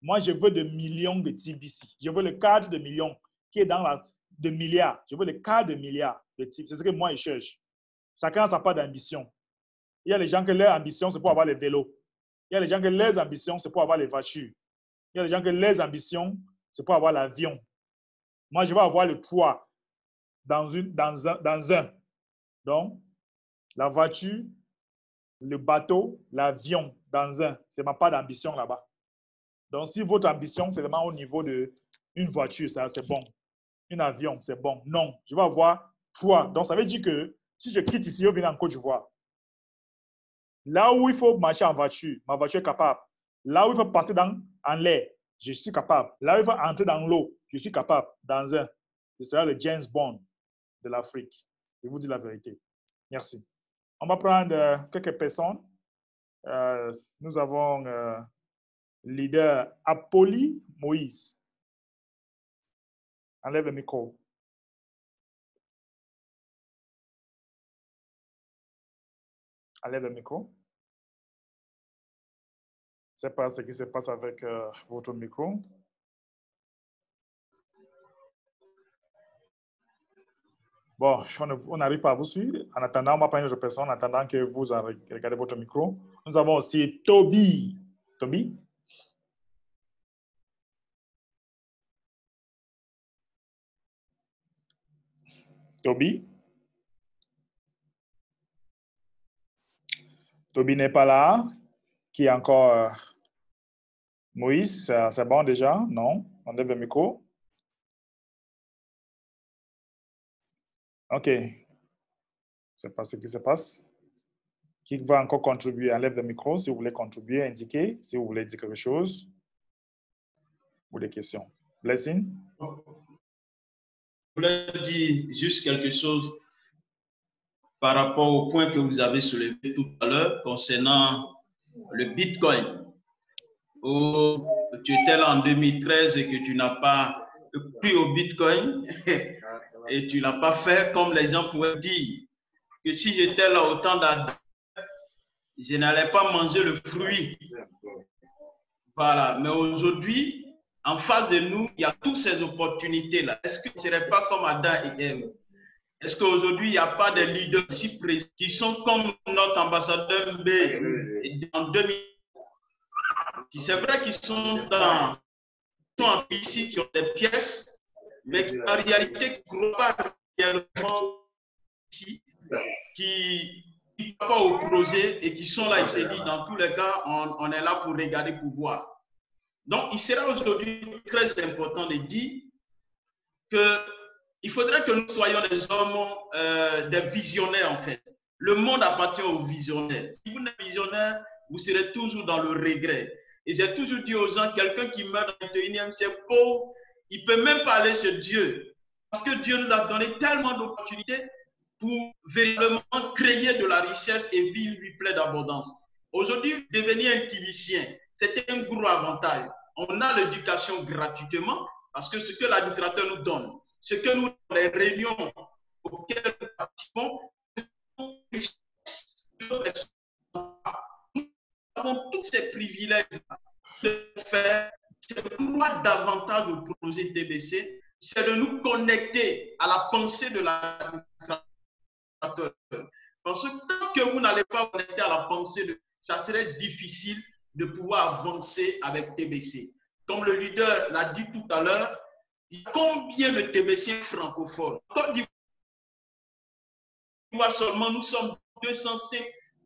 Moi, je veux des millions de TBC. Je veux le quart de million qui est dans de milliards. Je veux le quart de milliard de TBC. C'est ce que moi, je cherche. Chacun n'a sa part d'ambition. Il y a les gens que leur ambition, c'est pour avoir les vélos. Il y a les gens que leurs ambitions, c'est pour avoir les voitures. Il y a les gens que leurs ambitions, c'est pour avoir l'avion. Moi, je veux avoir le toit dans un. Donc, la voiture, le bateau, l'avion dans un. C'est ma part d'ambition là-bas. Donc, si votre ambition, c'est vraiment au niveau d'une voiture, ça, c'est bon. Un avion, c'est bon. Non, je vais avoir trois. Donc, ça veut dire que si je quitte ici, je viens en Côte d'Ivoire. Là où il faut marcher en voiture, ma voiture est capable. Là où il faut passer en l'air, je suis capable. Là où il faut entrer dans l'eau, je suis capable. Dans un. Ce sera le James Bond de l'Afrique. Je vous dis la vérité. Merci. On va prendre quelques personnes. Nous avons leader Apolli Moïse. Enlève le micro. Enlève le micro. Je ne sais pas ce qui se passe avec votre micro. Bon, on n'arrive pas à vous suivre. En attendant, on va prendre une autre personne, en attendant que vous regardez votre micro. Nous avons aussi Toby. Toby? Toby? Toby n'est pas là. Qui est encore? Moïse, c'est bon déjà? Non? On lève le micro. OK. Je ne sais pas ce qui se passe. Qui va encore contribuer? Enlève le micro si vous voulez contribuer, indiquer si vous voulez dire quelque chose ou des questions. Blessing? Je voulais dire juste quelque chose par rapport au point que vous avez soulevé tout à l'heure concernant le Bitcoin. Où tu étais là en 2013 et que tu n'as pas pris au Bitcoin et tu ne l'as pas fait, comme les gens pouvaient dire que si j'étais là au temps d'Adam, je n'allais pas manger le fruit. Voilà. Mais aujourd'hui, en face de nous, il y a toutes ces opportunités-là. Est-ce que ce ne serait pas comme Adam et Ève? Est-ce qu'aujourd'hui, il n'y a pas de leaders ici présents qui sont comme notre ambassadeur B en 2000? C'est vrai qu'ils sont ici, qui ont des pièces, mais en réalité, qui ne sont pas au projet et qui sont là, il s'est dit, dans tous les cas, on est là pour regarder, pour voir. Donc, il sera aujourd'hui très important de dire qu'il faudrait que nous soyons des hommes, des visionnaires, en fait. Le monde appartient aux visionnaires. Si vous n'êtes pas visionnaire, vous serez toujours dans le regret. Et j'ai toujours dit aux gens, quelqu'un qui meurt dans le 21e siècle pauvre, il ne peut même pas aller chez Dieu. Parce que Dieu nous a donné tellement d'opportunités pour véritablement créer de la richesse et vivre une vie pleine d'abondance. Aujourd'hui, devenir un TBCien, c'est un gros avantage. On a l'éducation gratuitement parce que ce que l'administrateur nous donne, ce que nous, les réunions auxquelles nous participons, nous avons tous ces privilèges de faire, c'est de croire davantage au projet TBC, c'est de nous connecter à la pensée de l'administrateur. Parce que tant que vous n'allez pas connecter à la pensée, ça serait difficile de pouvoir avancer avec TBC. Comme le leader l'a dit tout à l'heure, il y a combien de TBC francophones? Côte d'Ivoire seulement, nous sommes 200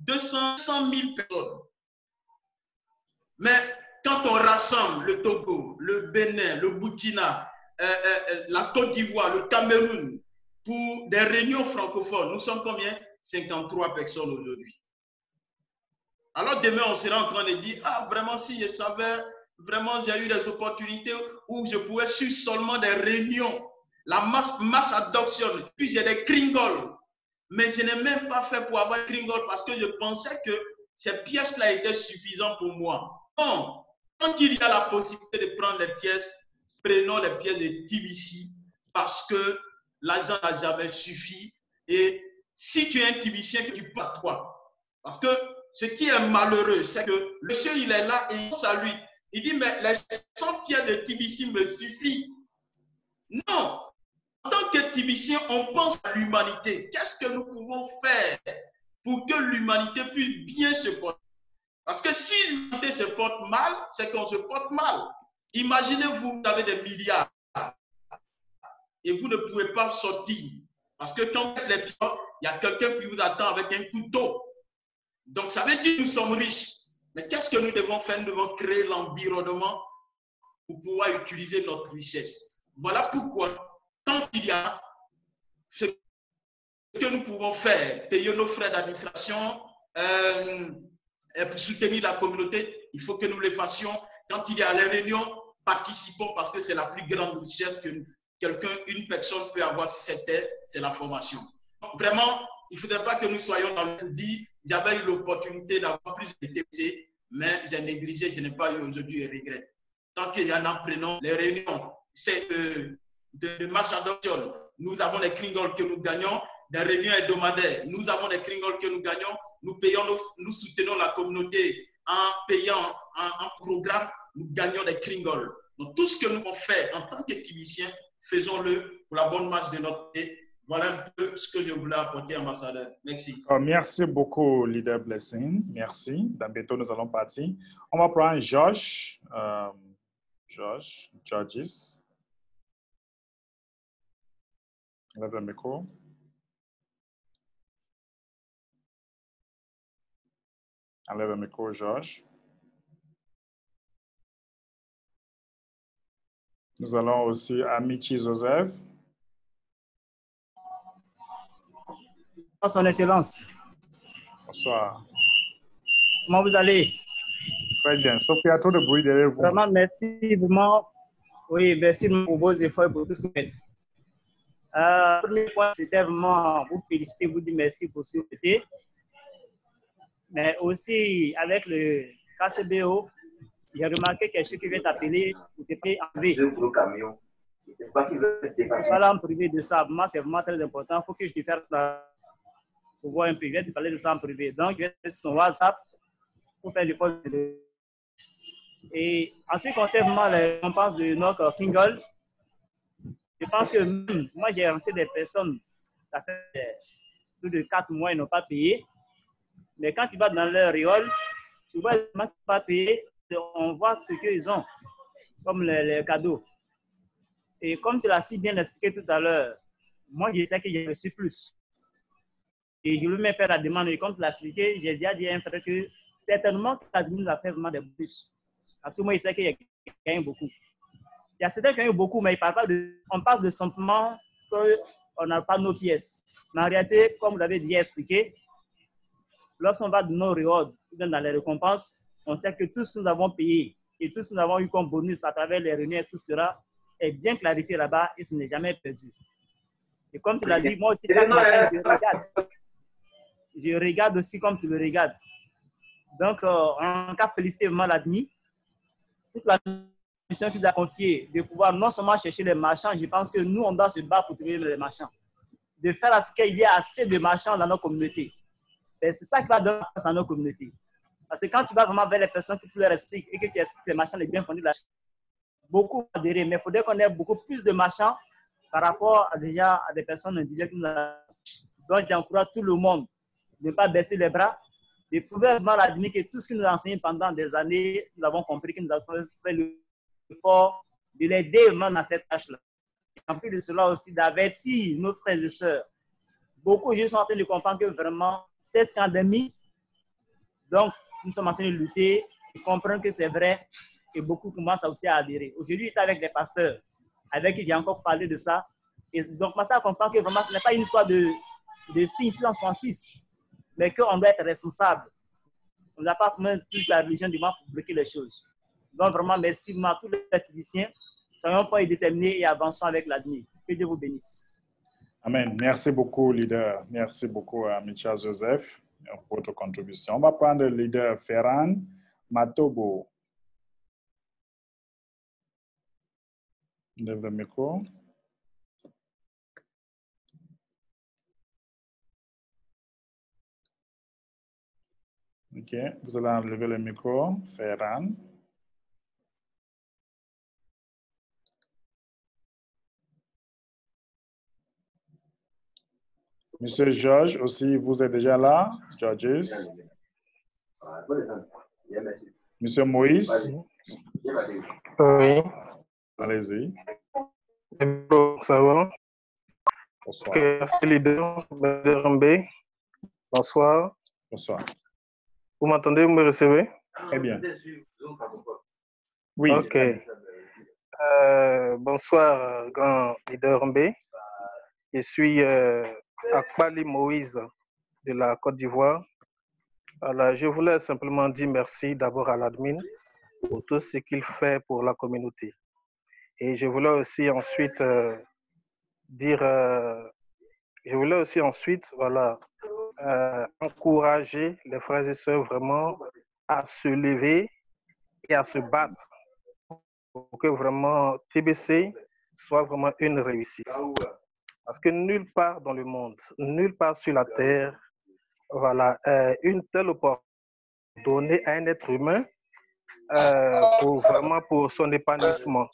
000 personnes. Mais quand on rassemble le Togo, le Bénin, le Burkina, la Côte d'Ivoire, le Cameroun, pour des réunions francophones, nous sommes combien? 53 personnes aujourd'hui. Alors demain, on sera en train de dire, ah vraiment, si je savais Vraiment, j'ai eu des opportunités où je pouvais suivre seulement des réunions. La mass adoption. Puis j'ai des kringles. Mais je n'ai même pas fait pour avoir des kringles parce que je pensais que ces pièces-là étaient suffisantes pour moi. Non. Quand il y a la possibilité de prendre les pièces, prenons les pièces de TBC parce que l'argent n'a jamais suffi. Et si tu es un TBCien, que tu penses à toi. Parce que ce qui est malheureux, c'est que le monsieur, il est là et il pense à lui. Il dit, mais les 100 pièces de TBC me suffisent. Non. En tant que TBCien, on pense à l'humanité. Qu'est-ce que nous pouvons faire pour que l'humanité puisse bien se porter? Parce que si l'humanité se porte mal, c'est qu'on se porte mal. Imaginez-vous, vous avez des milliards et vous ne pouvez pas sortir. Parce que quand vous êtes les pieds, il y a quelqu'un qui vous attend avec un couteau. Donc, ça veut dire que nous sommes riches. Mais qu'est-ce que nous devons faire? Nous devons créer l'environnement pour pouvoir utiliser notre richesse. Voilà pourquoi, tant qu'il y a ce que nous pouvons faire, payer nos frais d'administration, pour soutenir la communauté, il faut que nous le fassions. Quand il y a les réunions, participons parce que c'est la plus grande richesse que une personne peut avoir sur cette terre, c'est la formation. Donc, vraiment, il ne faudrait pas que nous soyons dans le dit, j'avais eu l'opportunité d'avoir plus de TBC, mais j'ai négligé, je n'ai pas eu aujourd'hui et regrette. Tant qu'il y en a, prenons les réunions, c'est de mass adoption. Nous avons les kringles que nous gagnons, des réunions hebdomadaires. Nous avons des kringles que nous gagnons. Nous soutenons la communauté en payant un programme. Nous gagnons des kringles. Donc, tout ce que nous pouvons faire en tant qu'activiciens, faisons-le pour la bonne marche de notre pays. Voilà un peu ce que je voulais apporter, ambassadeur. Merci. Merci beaucoup, Leader Blessing. Merci. Dans bientôt, nous allons partir. On va prendre Georges. Georges. Lève le micro. Enlève le micro, Georges. Nous allons aussi à Amici Joseph. Son Excellence. Bonsoir. Comment vous allez? Très bien. Sauf qu'il y a trop de bruit derrière vous. Vraiment, merci vraiment. Oui, merci pour vos efforts et pour tout ce que vous faites. Le premier point, c'était vraiment vous féliciter, vous dire merci pour ce que vous faites. Mais aussi, avec le KCBO, j'ai remarqué quelque chose qui vient t'appeler pour te payer en V. Voilà, en privé de ça. Moi, c'est vraiment très important. Il faut que je te fasse ça pour voir un peu. Je vais te parler de ça en privé. Donc, je vais te sur ton WhatsApp pour faire le poste. Et en ce qui concerne les récompenses de notre Kringle, je pense que moi, j'ai lancé des personnes, ça fait plus de 4 mois, ils n'ont pas payé. Mais quand tu vas dans leur réole, tu vois qu'ils n'ont pas payé, on voit ce qu'ils ont comme les cadeaux. Et comme tu l'as si bien expliqué tout à l'heure, moi, je sais que j'ai reçu plus. Et je lui ai fait la demande. Et comme tu l'as expliqué, j'ai déjà dit à un frère que certainement, l'admin nous a fait vraiment des plus. Parce que moi, je sais qu'il y a gagné beaucoup. Il y a certains qui ont eu beaucoup, mais on parle de simplement qu'on n'a pas nos pièces. Mais en réalité, comme vous l'avez déjà expliqué, lorsqu'on va dans nos rewards, dans les récompenses, on sait que tout ce que nous avons payé et tout ce que nous avons eu comme bonus à travers les réunions, tout cela est bien clarifié là-bas et ce n'est jamais perdu. Et comme tu l'as dit, moi aussi, chaque matin, je regarde aussi comme tu le regardes. Donc, en cas, féliciter vraiment l'admis. Toute la mission qu'il nous a confiée, de pouvoir non seulement chercher les marchands, je pense que nous, on doit se battre pour trouver les marchands. De faire à ce qu'il y ait assez de marchands dans nos communautés. C'est ça qui va donner à nos communautés. Parce que quand tu vas vraiment vers les personnes que tu leur expliques et que tu expliques les marchands, les bien fondés de la chaîne, beaucoup vont adhérer. Mais il faudrait qu'on ait beaucoup plus de marchands par rapport à des personnes individuelles. Donc, j'encourage tout le monde de ne pas baisser les bras, de prouver vraiment l'admis que tout ce qu'il nous a enseigné pendant des années, nous avons compris que nous avons fait l'effort de l'aider vraiment dans cette tâche-là. En plus de cela aussi, d'avertir nos frères et sœurs. Beaucoup de gens sont en train de comprendre que vraiment, c'est scandémie. Donc, nous sommes en train de lutter et comprendre que c'est vrai et beaucoup commencent aussi à adhérer. Aujourd'hui, j'étais avec les pasteurs avec qui j'ai encore parlé de ça. Et donc, moi, ça comprend que vraiment, ce n'est pas une histoire de 666, mais qu'on doit être responsable. On n'a pas même toute la religion du monde pour bloquer les choses. Donc, vraiment, merci à tous les techniciens. Soyons forts et déterminés et avançons avec l'admin. Que Dieu vous bénisse. Amen. Merci beaucoup, leader. Merci beaucoup à Michel Joseph pour votre contribution. On va prendre le leader Ferran Matobo. Lève le micro. OK. Vous allez enlever le micro, Ferran. Monsieur Georges, aussi, vous êtes déjà là, Georges. Monsieur Moïse. Oui. Allez-y. Ça va? Bonsoir. Ok, merci leader Mb. Bonsoir. Bonsoir. Vous m'entendez, vous me recevez? Très bien. Oui. Ok. Bonsoir, grand leader Mb. Je suis Akpali Moïse de la Côte d'Ivoire. Alors, je voulais simplement dire merci d'abord à l'admin pour tout ce qu'il fait pour la communauté. Et je voulais aussi ensuite voilà, encourager les frères et sœurs vraiment à se lever et à se battre pour que vraiment TBC soit vraiment une réussite. Parce que nulle part dans le monde, nulle part sur la terre, voilà, une telle opportunité donnée à un être humain pour son épanouissement.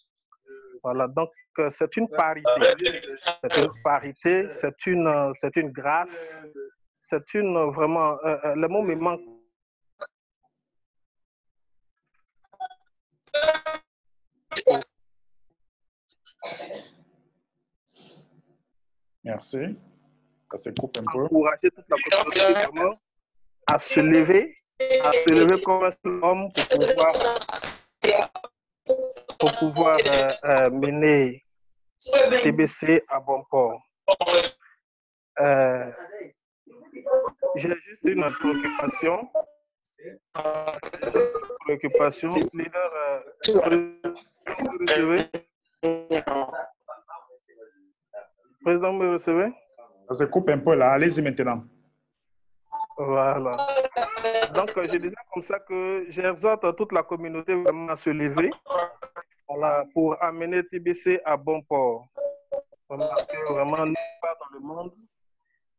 Voilà, donc c'est une parité. C'est une parité, c'est une grâce, c'est une vraiment, le mot me manque. Merci. Ça se coupe un peu. Encourager toute la communauté vraiment à se lever comme un seul homme pour pouvoir mener TBC à bon port. J'ai juste une préoccupation. Leader, Président, me recevez? Ça se coupe un peu là. Allez-y maintenant. Voilà. Donc, je disais comme ça que j'exhorte toute la communauté vraiment à se lever, voilà, pour amener TBC à bon port. Vraiment, nulle part dans le monde,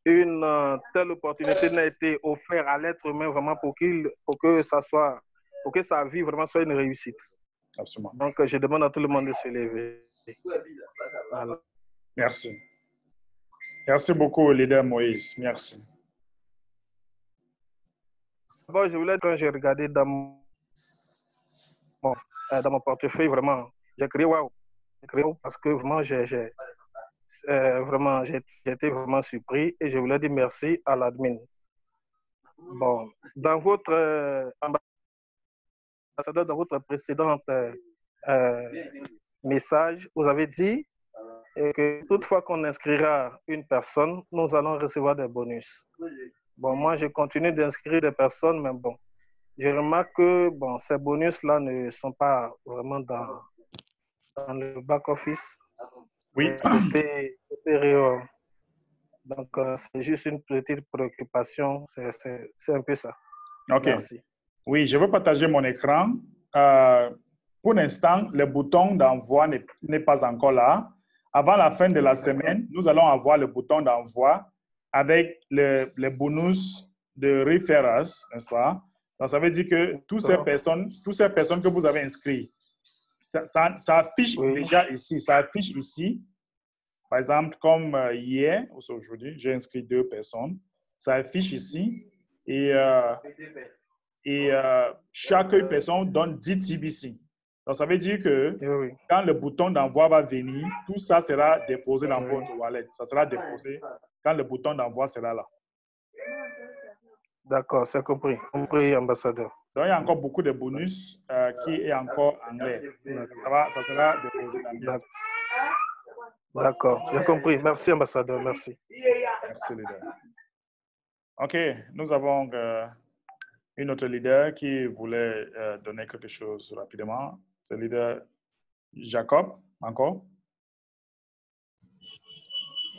une telle opportunité n'a été offerte à l'être humain vraiment pour que sa vie vraiment soit une réussite. Absolument. Donc, je demande à tout le monde de se lever. Voilà. Merci. Merci beaucoup, leader Moïse. Merci. Bon, je voulais, quand j'ai regardé dans mon portefeuille, vraiment, j'ai crié waouh. Parce que vraiment, j'ai été vraiment surpris et je voulais dire merci à l'admin. Bon, dans votre ambassadeur, dans votre précédent message, vous avez dit que toutefois qu'on inscrira une personne, nous allons recevoir des bonus. Bon, moi, je continue d'inscrire des personnes, mais bon, je remarque que bon, ces bonus-là ne sont pas vraiment dans le back-office. Oui. Côté réel. Donc, c'est juste une petite préoccupation. C'est un peu ça. OK. Merci. Oui, je veux partager mon écran. Pour l'instant, le bouton d'envoi n'est pas encore là. Avant la fin de la semaine, nous allons avoir le bouton d'envoi avec les bonus de referrals, n'est-ce pas? Donc, ça veut dire que toutes ces personnes que vous avez inscrites, ça affiche déjà ici. Ça affiche ici. Par exemple, comme hier, ou aujourd'hui, j'ai inscrit 2 personnes. Ça affiche ici. Et chaque personne donne 10 TBC. Donc, ça veut dire que quand le bouton d'envoi va venir, tout ça sera déposé dans votre wallet. Ça sera déposé quand le bouton d'envoi sera là. D'accord, c'est compris. Compris, ambassadeur. Donc, il y a encore beaucoup de bonus qui est encore en l'air. Ça sera déposé dans le D'accord, j'ai compris. Merci, ambassadeur. Merci. Merci, leader. OK, nous avons une autre leader qui voulait donner quelque chose rapidement. C'est le leader Jacob, encore.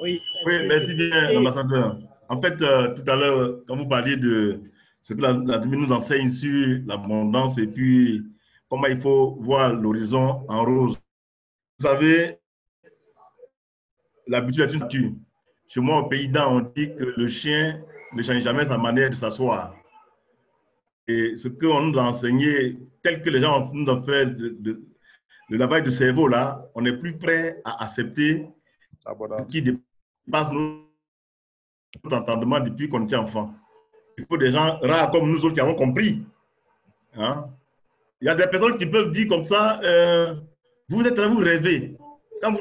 Oui, Oui, merci bien, l'ambassadeur. En fait, tout à l'heure, quand vous parliez de ce que la Bible nous enseigne sur l'abondance et puis comment il faut voir l'horizon en rose. Vous savez, l'habitude est une nature. Chez moi, au pays d'An, on dit que le chien ne change jamais sa manière de s'asseoir. Et ce qu'on nous a enseigné, tel que les gens nous ont fait le lavage de cerveau, là, on n'est plus prêt à accepter ce qui dépasse notre entendement depuis qu'on était enfant. Il faut des gens rares comme nous autres qui avons compris. Hein? Il y a des personnes qui peuvent dire comme ça, vous êtes là, vous rêvez. Quand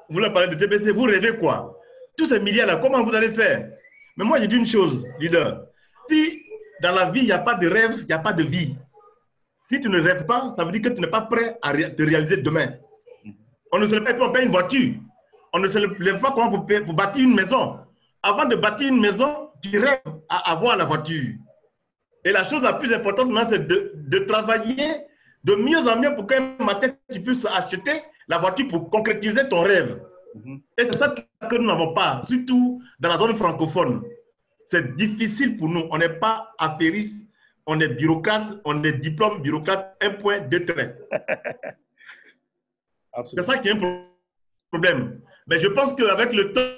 vous leur parlez de TBC, vous rêvez quoi? Tous ces milliards-là, comment vous allez faire? Mais moi, j'ai dit une chose, leader. Si dans la vie, il n'y a pas de rêve, il n'y a pas de vie. Si tu ne rêves pas, ça veut dire que tu n'es pas prêt à te réaliser demain. On ne se lève pas pour payer une voiture. On ne se lève pas comment pour bâtir une maison. Avant de bâtir une maison, tu rêves à avoir la voiture. Et la chose la plus importante maintenant, c'est de travailler de mieux en mieux pour qu'un matin, tu puisses acheter la voiture pour concrétiser ton rêve. Et c'est ça que nous n'avons pas, surtout dans la zone francophone. C'est difficile pour nous. On n'est pas apériste, on est bureaucrate, on est diplôme bureaucrate, 1 point, 2 traits. C'est ça qui est un problème. Mais je pense qu'avec le temps,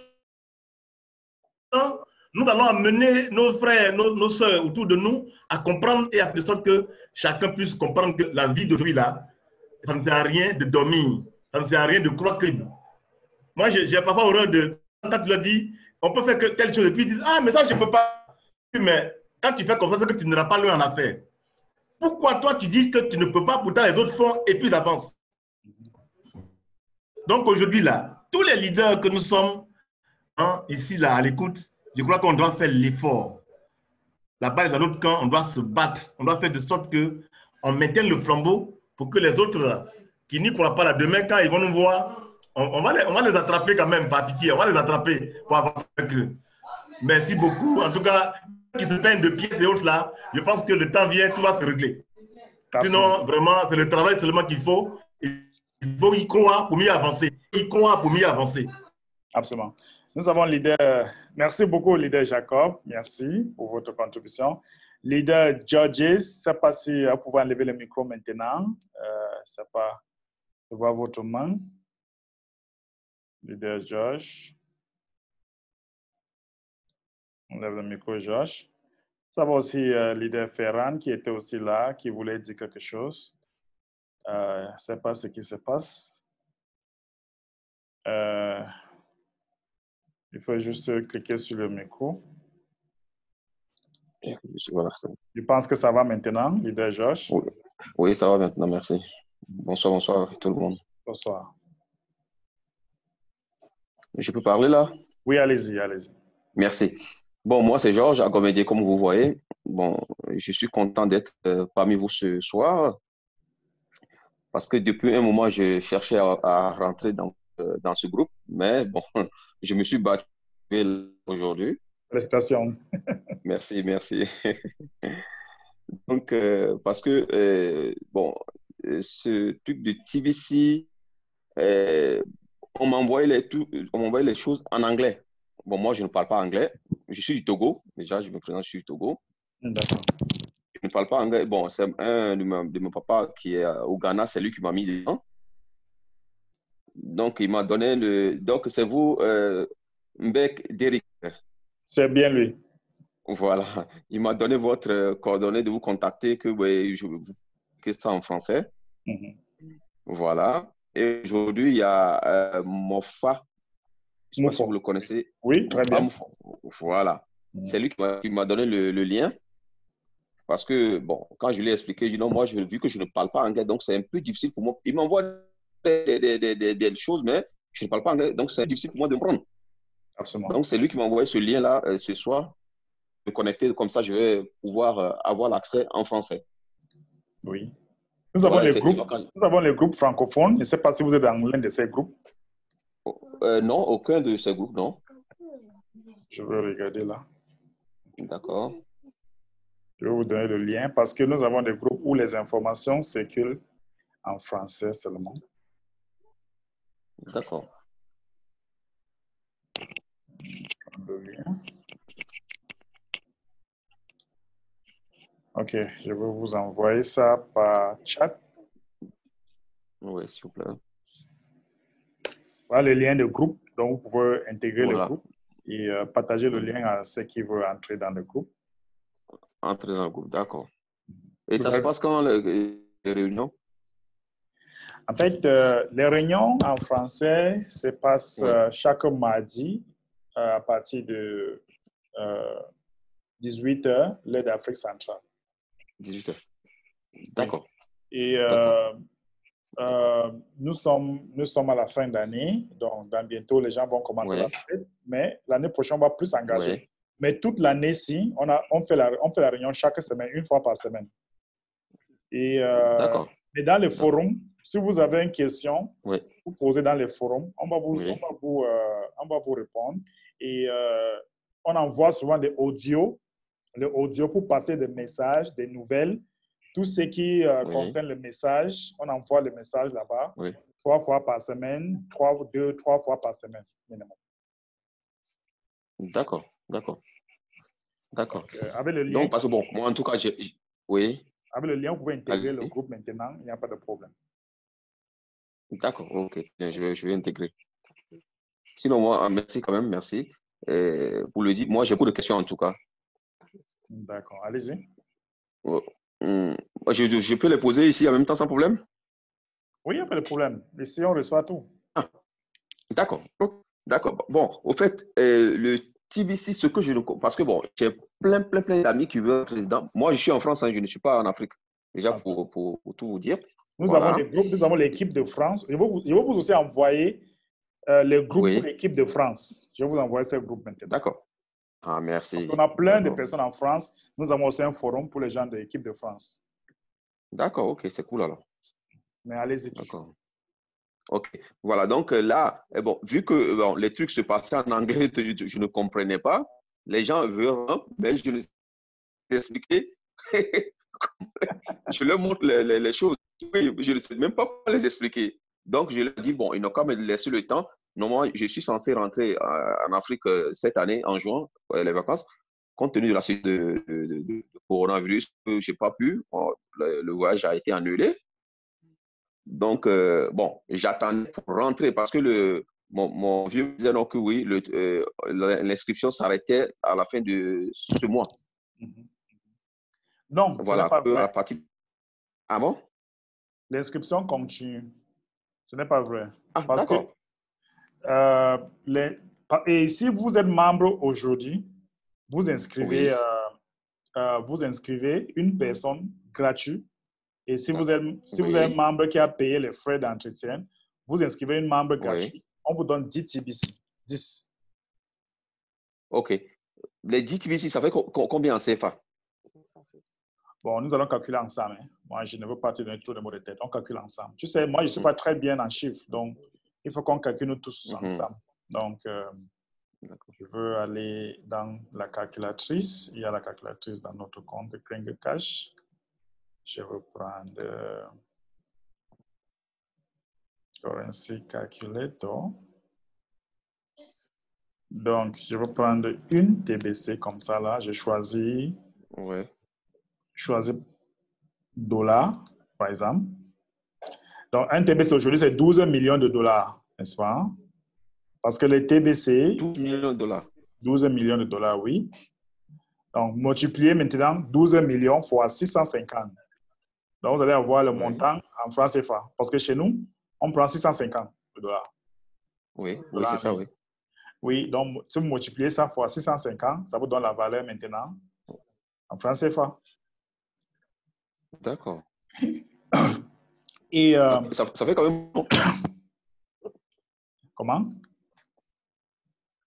nous allons amener nos frères, nos soeurs autour de nous à comprendre et à faire de sorte que chacun puisse comprendre que la vie d'aujourd'hui, là, ça ne sert à rien de dormir. Ça ne sert à rien de croire que... Moi, j'ai parfois horreur de... Quand tu leur dis, on peut faire telle chose, et puis ils disent, ah, mais ça, je ne peux pas. Mais quand tu fais comme ça, c'est que tu n'auras pas loin en affaire. Pourquoi toi, tu dis que tu ne peux pas, pourtant les autres font, et puis ils avancent. Donc aujourd'hui, là, tous les leaders que nous sommes, hein, ici, là, à l'écoute, je crois qu'on doit faire l'effort. La balle est dans notre camp, on doit se battre. On doit faire de sorte qu'on maintienne le flambeau pour que les autres là, qui n'y croient pas là, demain, quand ils vont nous voir, on va les attraper quand même, par pitié. On va les attraper pour avancer avec eux. Merci beaucoup. En tout cas, qui se peignent de pieds et autres là, je pense que le temps vient, tout va se régler. Sinon, vraiment, c'est le travail seulement qu'il faut. Il faut y croire pour mieux avancer. Y croire pour mieux avancer. Absolument. Nous avons leader, merci beaucoup leader Jacob, merci pour votre contribution. Leader Georges, je ne sais pas si vous pouvez enlever le micro maintenant. Je pas, je vois votre main. Leader Georges. On lève le micro Georges. Nous avons aussi leader Ferran qui était aussi là, qui voulait dire quelque chose. Je ne sais pas ce qui se passe. Il faut juste cliquer sur le micro. Voilà. Je pense que ça va maintenant, leader Georges. Oui. Oui, ça va maintenant, merci. Bonsoir, bonsoir tout le monde. Bonsoir. Je peux parler là? Oui, allez-y, allez-y. Merci. Bon, moi, c'est Georges, Agomédié, comme vous voyez. Bon, je suis content d'être parmi vous ce soir parce que depuis un moment, je cherchais à rentrer dans ce groupe, mais bon, je me suis battu aujourd'hui. Félicitations. Merci, merci. Donc, parce que, bon, ce truc de TBC, on m'envoyait les choses en anglais. Bon, moi, je ne parle pas anglais. Je suis du Togo. Déjà, je me présente, je suis du Togo. D'accord. Je ne parle pas anglais. Bon, c'est un de mes papas qui est au Ghana, c'est lui qui m'a mis dedans. Donc, il m'a donné le... Donc, c'est vous, Mbek Derrick. C'est bien lui. Voilà. Il m'a donné votre coordonnée de vous contacter, que ça en français. Voilà. Et aujourd'hui, il y a Mofa. Je ne sais pas si vous le connaissez. Oui, très bien. Voilà. C'est lui qui m'a donné le lien. Parce que, bon, quand je lui ai expliqué, je dis non, moi, vu que je ne parle pas anglais, donc c'est un peu difficile pour moi. Il m'envoie des choses, mais je ne parle pas anglais, donc c'est difficile pour moi de me prendre. Absolument. Donc, c'est lui qui m'a envoyé ce lien-là ce soir, de connecter, comme ça, je vais pouvoir avoir l'accès en français. Oui. Nous avons, nous avons les groupes francophones. Je ne sais pas si vous êtes dans l'un de ces groupes. Non, aucun de ces groupes, non. Je vais regarder là. D'accord. Je vais vous donner le lien parce que nous avons des groupes où les informations circulent en français seulement. D'accord. Le lien. OK, je vais vous envoyer ça par chat. Oui, s'il vous plaît. Voilà le lien de groupe, donc vous pouvez intégrer le Voilà. groupe et partager le lien à ceux qui veulent entrer dans le groupe. Entrer dans le groupe, d'accord. Et Vous ça se avez- passe quand les réunions? En fait, les réunions en français se passent Oui. chaque mardi à partir de 18h, l'heure d'Afrique centrale. 18h. D'accord. Et nous sommes à la fin d'année, donc dans bientôt, les gens vont commencer Oui. la fête, mais l'année prochaine, on va plus s'engager. Oui. Mais toute l'année-ci, on fait la réunion chaque semaine, une fois par semaine. Et D'accord. mais dans les forums, si vous avez une question, Oui. vous posez dans les forums, on va vous répondre. Et on envoie souvent des audios, pour passer des messages, des nouvelles. Tout ce qui concerne le message, on envoie le message là-bas, Oui. 3 fois par semaine, 3 fois par semaine minimum. D'accord. D'accord. D'accord. Avec le lien, Donc, parce que bon, moi en tout cas, oui. avec le lien, vous pouvez intégrer le Allez. groupe maintenant, il n'y a pas de problème. D'accord, ok. Bien, je vais intégrer. Sinon, moi, merci quand même, merci. Pour le dire, moi, j'ai beaucoup de questions en tout cas. D'accord, allez-y. Je peux les poser ici en même temps sans problème? Oui, il n'y a pas de problème. Ici, on reçoit tout. Ah, d'accord. D'accord. Bon, au fait, le TBC, ce que je ne comprends, parce que bon, j'ai plein d'amis qui veulent être dedans. Moi, je suis en France, hein, je ne suis pas en Afrique. Déjà, pour tout vous dire. Nous Voilà. avons des groupes, nous avons l'équipe de France. Je vais vous aussi envoyer le groupe pour l'équipe de France. Je vais vous envoyer ce groupe maintenant. D'accord. Ah, merci. Donc, on a plein de personnes en France. Nous avons aussi un forum pour les gens de l'équipe de France. D'accord, ok, c'est cool alors. Mais allez-y. D'accord. Ok, voilà, donc là, bon, vu que bon, les trucs se passaient en anglais, je ne comprenais pas. Les gens veulent, mais je ne sais expliquer. Je leur montre les choses. Oui, je ne sais même pas comment les expliquer. Donc, je leur dis, bon, ils n'ont qu'à me laisser le temps. Normalement, je suis censé rentrer en Afrique cette année, en juin, les vacances. Compte tenu de la situation de coronavirus, je n'ai pas pu. Bon, le voyage a été annulé. Donc, bon, j'attendais pour rentrer parce que mon vieux me disait donc que oui, l'inscription s'arrêtait à la fin de ce mois. Non, voilà, ce n'est pas vrai. à partir... Ah bon? L'inscription continue. Ce n'est pas vrai. Ah, parce que et si vous êtes membre aujourd'hui, vous inscrivez, vous inscrivez une personne gratuite. Et si vous êtes un membre qui a payé les frais d'entretien, vous inscrivez une membre gratuite. On vous donne 10 TBC. 10. OK. Les 10 TBC, ça fait combien en CFA? Bon, nous allons calculer ensemble. Hein. Moi, je ne veux pas te donner trop de mots de tête. On calcule ensemble. Tu sais, moi, je ne suis pas très bien en chiffres. Donc, il faut qu'on calcule nous tous ensemble. Donc, je veux aller dans la calculatrice. Il y a la calculatrice dans notre compte de Kringle Cash. Je vais prendre Currency Calculator. Donc, je vais prendre une TBC comme ça là. J'ai choisi dollars, par exemple. Donc, un TBC aujourd'hui, c'est 12 millions de dollars, n'est-ce pas? Parce que les TBC... 12 millions de dollars. 12 millions de dollars, oui. Donc, multiplier maintenant 12 millions fois 650. Donc, vous allez avoir le montant en francs CFA. Parce que chez nous, on prend 650 dollars. Oui, c'est ça, oui. Oui, donc, si vous multipliez ça fois 650, ça vous donne la valeur maintenant en francs CFA. D'accord. Et ça fait quand même... Comment?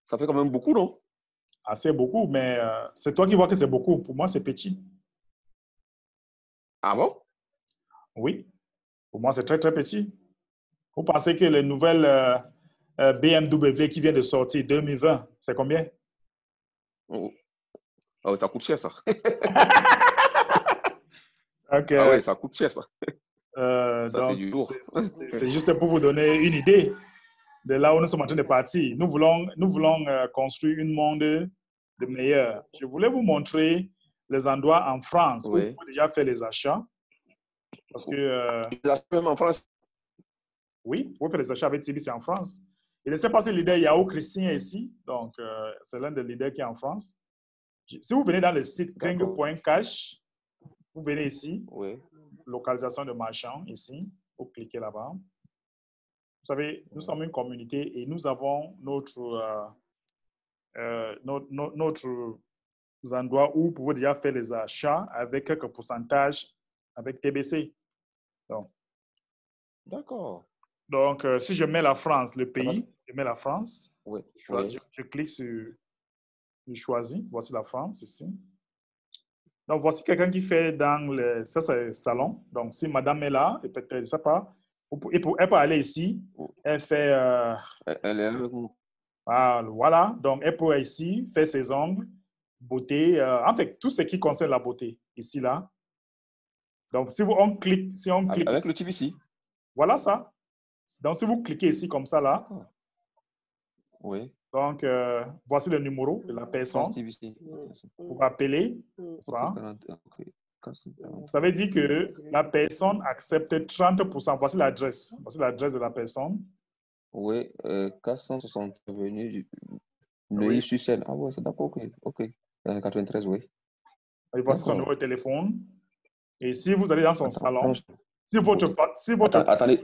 Ça fait quand même beaucoup, non? Ah, c'est beaucoup, mais c'est toi qui vois que c'est beaucoup. Pour moi, c'est petit. Ah bon? Oui. Pour moi, c'est très, très petit. Vous pensez que les nouvelles BMW qui vient de sortir 2020, c'est combien? Oh, ça coûte cher, ça. Ok. Ah ouais, ça coûte cher, ça. Ça, c'est Donc, du lourd. c'est juste pour vous donner une idée de là où nous sommes en train de partir. Nous voulons construire un monde de meilleur. Je voulais vous montrer les endroits en France où Oui. vous pouvez déjà faire les achats. Parce que, Les achats même en France. oui, vous pouvez faire les achats avec TBC en France. Et ne sais pas si le leader Yahoo Christien est ici. Donc, c'est l'un des leaders qui est en France. Si vous venez dans le site kring.cash, vous venez ici, Oui. localisation de marchands, ici, vous cliquez là-bas. Vous savez, nous sommes une communauté et nous avons notre endroit où vous pouvez déjà faire les achats avec quelques pourcentages avec TBC. D'accord. Donc, si je mets la France, le pays, je mets la France, Oui. je clique sur, je choisis, voici la France ici. Donc, voici quelqu'un qui fait dans le, ça c'est le salon. Donc, si madame est là, et peut-être, je ne sais pas, elle peut aller ici, elle fait... Elle est avec nous. Voilà, donc elle peut ici faire ses ongles, beauté, en fait, tout ce qui concerne la beauté, ici, là. Donc, on clique Avec ici, le TBC. voilà ça. Donc, si vous cliquez ici comme ça, là, oui. Donc, voici le numéro de la personne. Pour appeler. Ça. Ça veut dire que la personne accepte 30%. Voici l'adresse. Voici l'adresse de la personne. Oui, 460 avenue Neuilly-sur-Seine. Ah ouais, c'est d'accord, ok. Ok. 93, oui. Et voici son numéro de téléphone. Et si vous allez dans son salon, si votre... Attendez.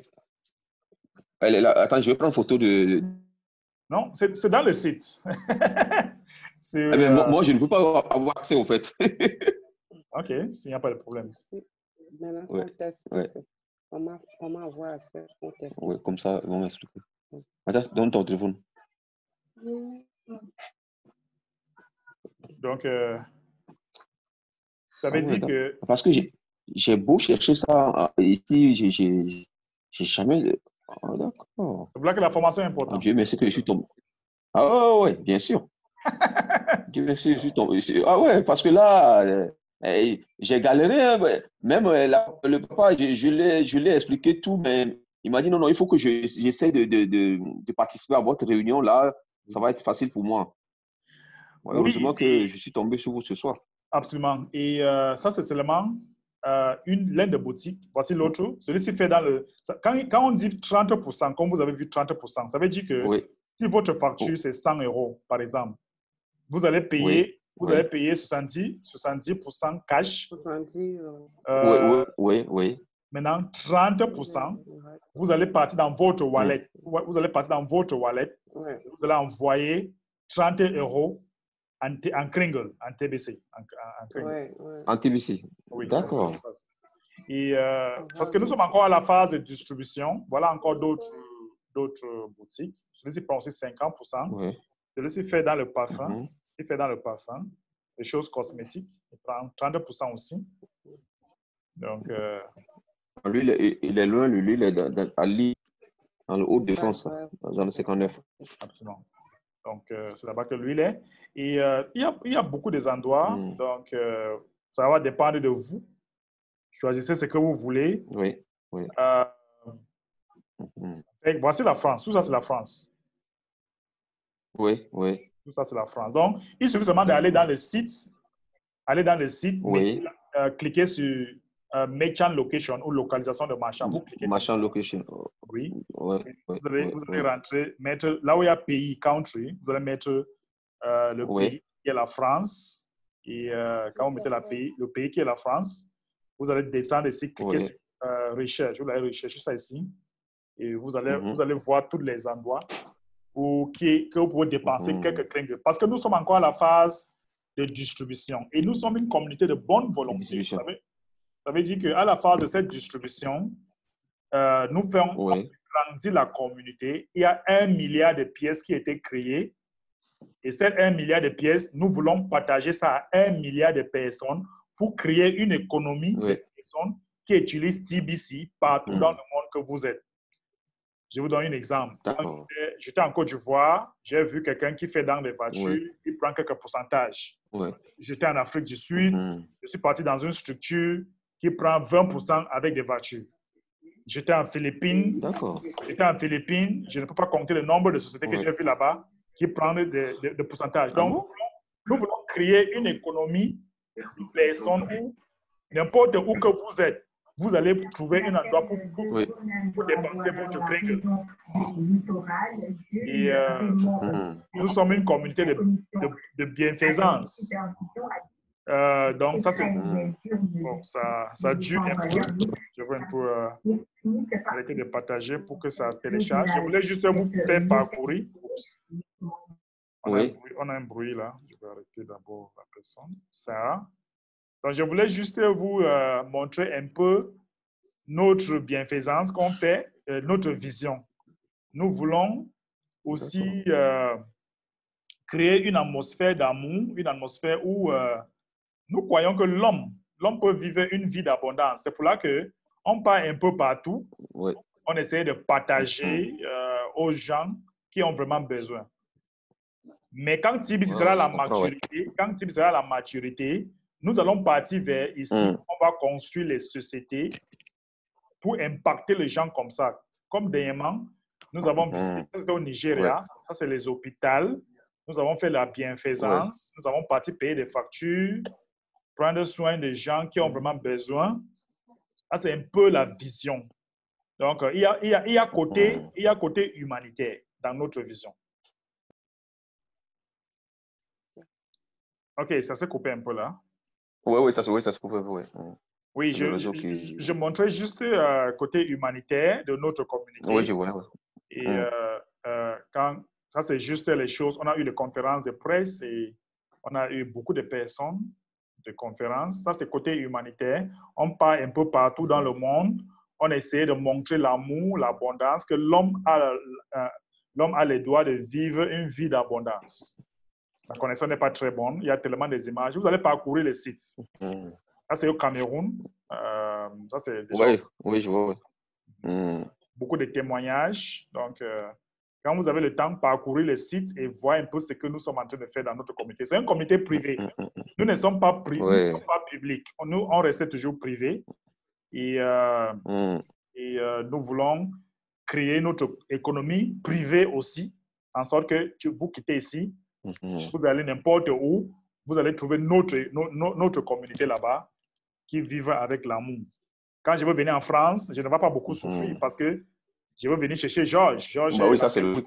Elle est là. Attends, je vais prendre une photo de... Non, c'est dans le site. Moi, je ne peux pas avoir accès, au fait. OK, s'il n'y a pas de problème. Maintenant, Ouais. on t'explique. Comment avoir accès, on t'explique. Oui, comme ça, on m'explique. Attends, donne ton téléphone. Donc, ça veut dire que... Parce que j'ai beau chercher ça ici, j'ai jamais... Oh, d'accord. C'est pour là que la formation est importante. Dieu merci que je suis tombé. Ah ouais, bien sûr. Dieu merci, je suis tombé. Ah ouais, parce que là, j'ai galéré. Hein, même le papa, je l'ai expliqué tout, mais il m'a dit non, il faut que j'essaie de participer à votre réunion là. Ça va être facile pour moi. Ouais, heureusement que je suis tombé sur vous ce soir. Absolument. Et ça, c'est seulement une laine de boutique. Voici l'autre. Celui-ci fait dans le... Quand on dit 30%, comme vous avez vu 30%, ça veut dire que si votre facture, c'est 100 €, par exemple, vous allez payer, allez payer 70% cash. 70 oui. Maintenant, 30%, vous allez partir dans votre wallet. Vous allez partir dans votre wallet. Vous allez envoyer 30 € en Kringle, en TBC. En TBC. Oui, d'accord. Et parce que nous sommes encore à la phase de distribution. Voilà encore d'autres boutiques. Celui-ci prend aussi 50%. Celui-ci fait dans le parfum. Il fait dans le parfum. Les choses cosmétiques. Il prend 30% aussi. Donc... lui, il est loin. Lui, il est à Lille, dans le Haut-de-France, dans le 59. Absolument. Donc, c'est là-bas que lui, il est. Et il y a beaucoup des endroits. Donc, ça va dépendre de vous. Choisissez ce que vous voulez. Oui. Et voici la France. Tout ça, c'est la France. Oui. Tout ça, c'est la France. Donc, il suffit seulement d'aller dans le site. Cliquer sur Merchant Location ou localisation de marchand. Vous cliquez Marchand Location. Oui. Vous allez rentrer, mettre là où il y a pays, country, vous allez mettre le pays qui est la France. Et quand vous mettez le pays qui est la France, vous allez descendre ici, cliquer sur recherche. Vous allez rechercher ça ici. Et vous allez voir tous les endroits que vous pouvez dépenser quelques kringles. Parce que nous sommes encore à la phase de distribution. Et nous sommes une communauté de bonne volonté. Ça veut dire qu'à la phase de cette distribution, nous faisons grandir la communauté. Il y a 1 milliard de pièces qui ont été créées. Et ces 1 milliard de pièces, nous voulons partager ça à 1 milliard de personnes pour créer une économie de personnes qui utilisent TBC partout dans le monde que vous êtes. Je vous donne un exemple. D'accord. J'étais en Côte d'Ivoire, j'ai vu quelqu'un qui fait dans les voitures, Oui. il prend quelques pourcentages. Oui. J'étais en Afrique du Sud, je suis parti dans une structure qui prend 20% avec des voitures. J'étais en Philippines, D'accord. je ne peux pas compter le nombre de sociétés que Oui. j'ai vues là-bas qui prennent des pourcentages. Ah Donc, bon? nous voulons créer une économie de personnes où n'importe où que vous êtes, vous allez trouver un endroit pour dépenser votre crédit. Et nous sommes une communauté de bienfaisance. Donc, ça, bon, ça dure un peu. Je veux un peu arrêter de partager pour que ça télécharge. Je voulais juste vous faire parcourir. Oups. On a un bruit là. Je vais arrêter d'abord la personne. Ça. Donc, je voulais juste vous montrer un peu notre bienfaisance qu'on fait, notre vision. Nous voulons aussi créer une atmosphère d'amour, une atmosphère où nous croyons que l'homme peut vivre une vie d'abondance. C'est pour là qu'on part un peu partout. Oui. On essaie de partager aux gens qui ont vraiment besoin. Mais quand Tibi sera la maturité, nous allons partir vers ici. On va construire les sociétés pour impacter les gens comme ça. Comme dernièrement, nous avons visité, ça c'était au Nigeria, ça c'est les hôpitaux. Nous avons fait la bienfaisance, nous avons parti payer des factures, prendre soin des gens qui ont vraiment besoin. Ça c'est un peu la vision. Donc, il y a côté humanitaire dans notre vision. OK, ça s'est coupé un peu là. Oui, ça se coupe un peu, oui. Oui, je montrais juste côté humanitaire de notre communauté. Oui, je vois. Oui. Et quand ça, c'est juste les choses. On a eu des conférences de presse et on a eu beaucoup de personnes de conférences. Ça, c'est côté humanitaire. On part un peu partout dans le monde. On essaie de montrer l'amour, l'abondance, que l'homme a le droit de vivre une vie d'abondance. La connexion n'est pas très bonne. Il y a tellement des images. Vous allez parcourir les sites. Ça, c'est au Cameroun. Ça, c'est déjà oui, je vois. Beaucoup de témoignages. Donc, quand vous avez le temps, parcourir les sites et voir un peu ce que nous sommes en train de faire dans notre comité. C'est un comité privé. Nous ne sommes pas privés, nous ne sommes pas publics. Nous, on restait toujours privés. Et nous voulons créer notre économie privée aussi, en sorte que vous quittez ici, vous allez n'importe où, vous allez trouver notre communauté là-bas qui vivent avec l'amour. Quand je veux venir en France, je ne vais pas beaucoup souffrir parce que je veux venir chercher Georges. Georges, oui, ça c'est logique.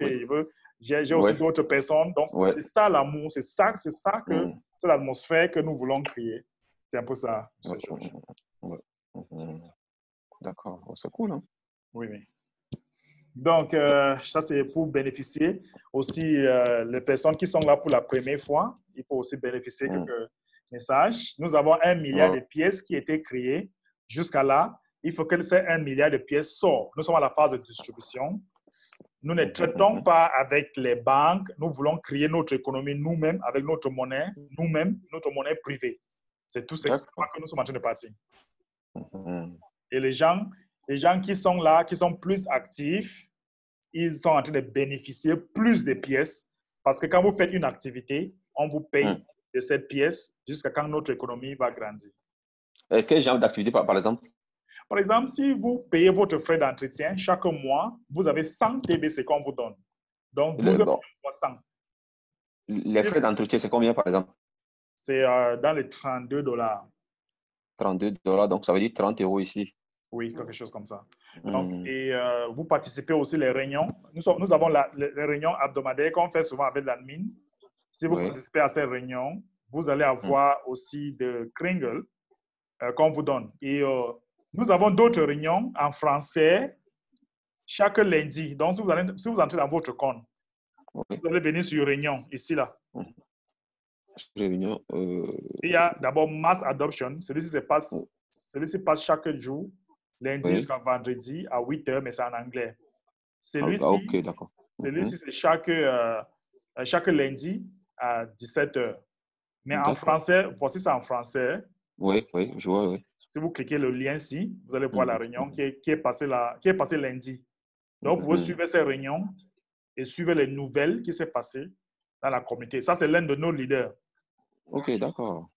J'ai aussi d'autres personnes. Donc, c'est ça l'amour, c'est ça que c'est l'atmosphère que nous voulons créer. C'est un peu ça, M. Georges. D'accord, c'est cool. Hein? Oui. Donc, ça, c'est pour bénéficier. Aussi, les personnes qui sont là pour la première fois, il faut aussi bénéficier de quelques messages. Nous avons 1 milliard de pièces qui ont été créées. Jusqu'à là, il faut que ces 1 milliard de pièces sortent. Nous sommes à la phase de distribution. Nous ne traitons pas avec les banques. Nous voulons créer notre économie nous-mêmes, avec notre monnaie, notre monnaie privée. C'est tout ce que nous sommes en train de partir. Et les gens qui sont là, qui sont plus actifs, ils sont en train de bénéficier plus de pièces parce que quand vous faites une activité, on vous paye de cette pièce jusqu'à quand notre économie va grandir. Et quel genre d'activité, par exemple? Par exemple, si vous payez votre frais d'entretien chaque mois, vous avez 100 TBC qu'on vous donne. Donc, 12,300. Les frais d'entretien, c'est combien, par exemple? C'est dans les $32. $32, donc ça veut dire 30 € ici. Oui, quelque chose comme ça. Donc, et vous participez aussi les réunions. Nous avons les réunions hebdomadaires qu'on fait souvent avec l'admin. Si vous participez à ces réunions, vous allez avoir aussi de Kringle qu'on vous donne. Et nous avons d'autres réunions en français chaque lundi. Donc, si vous entrez dans votre compte, vous allez venir sur réunion, ici, là. Réunion. Il y a d'abord Mass Adoption. Celui-ci passe chaque jour, lundi jusqu'à vendredi à 8 h, mais c'est en anglais. Celui-ci, c'est chaque lundi à 17 h. Mais en français, voici ça en français. Oui, je vois, oui. Si vous cliquez le lien ici, vous allez voir la réunion qui est passée lundi. Donc, vous pouvez suivre ces réunions et suivre les nouvelles qui s'est passées dans la communauté. Ça, c'est l'un de nos leaders. Ok, d'accord.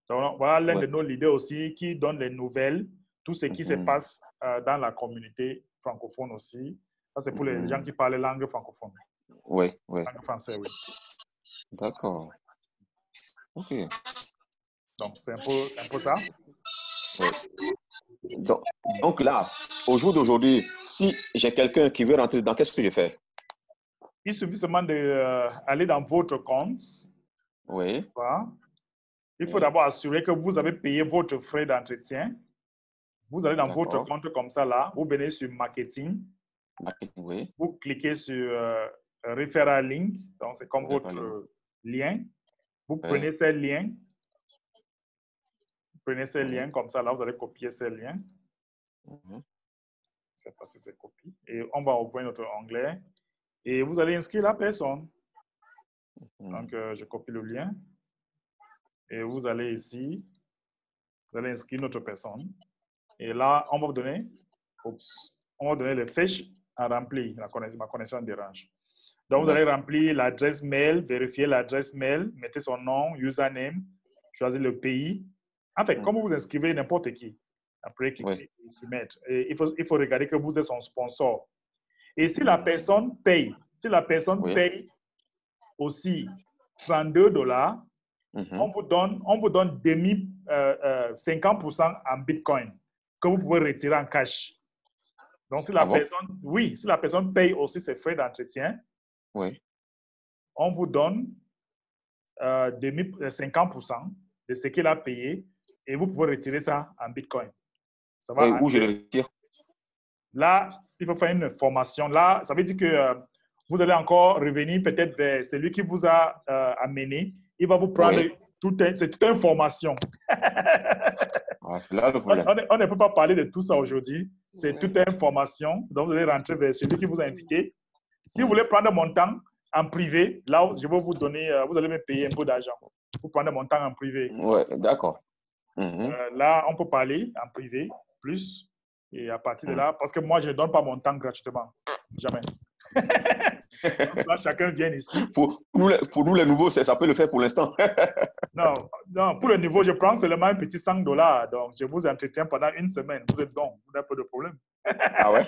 Donc, voilà l'un de nos leaders aussi qui donne les nouvelles, tout ce qui se passe dans la communauté francophone aussi. Ça, c'est pour les gens qui parlent langue francophone. Oui, oui. Langue française, oui. D'accord. Ok. Donc, c'est un peu ça. Oui. Donc là, au jour d'aujourd'hui, si j'ai quelqu'un qui veut rentrer dedans, qu'est-ce que je fais? Il suffit seulement d'aller dans votre compte. Oui. Il faut d'abord assurer que vous avez payé votre frais d'entretien. Vous allez dans votre compte comme ça là. Vous venez sur Marketing. Oui. Vous cliquez sur Referral Link. Donc, c'est comme votre lien. Vous prenez ces liens. Vous prenez ces liens comme ça là. Vous allez copier ces liens. Je ne sais pas si c'est copié. Et on va ouvrir notre onglet. Et vous allez inscrire la personne. Donc, je copie le lien. Et vous allez ici. Vous allez inscrire notre personne. Et là, on va vous donner, les fiches à remplir. Ma connexion dérange. Donc, vous allez remplir l'adresse mail, vérifier l'adresse mail, mettez son nom, username, choisir le pays. En fait, comme vous inscrivez n'importe qui, après, mettre. Et il faut regarder que vous êtes son sponsor. Et si la personne paye, paye aussi $32, on vous donne 50% en Bitcoin que vous pouvez retirer en cash. Donc, si la personne paye aussi ses frais d'entretien, on vous donne 50% de ce qu'il a payé et vous pouvez retirer ça en Bitcoin. Ça va où je le retire? Là, il faut faire une formation. Là, ça veut dire que vous allez encore revenir peut-être vers celui qui vous a amené. Il va vous prendre c'est toute une formation. C'est là le problème. On ne peut pas parler de tout ça aujourd'hui. C'est toute une formation. Donc, vous allez rentrer vers celui qui vous a invité. Si vous voulez prendre mon temps en privé, là, je vais vous donner, vous allez me payer un peu d'argent. Vous prenez mon temps en privé. Oui, d'accord. Là, on peut parler en privé, plus. Et à partir de là, parce que moi, je ne donne pas mon temps gratuitement. Jamais. Là, chacun vient ici. Pour nous, les nouveaux, ça peut le faire pour l'instant. Non, pour le niveau, je prends seulement un petit $100. Donc, je vous entretiens pendant une semaine. Vous êtes bon, vous n'avez pas de problème. Ah ouais?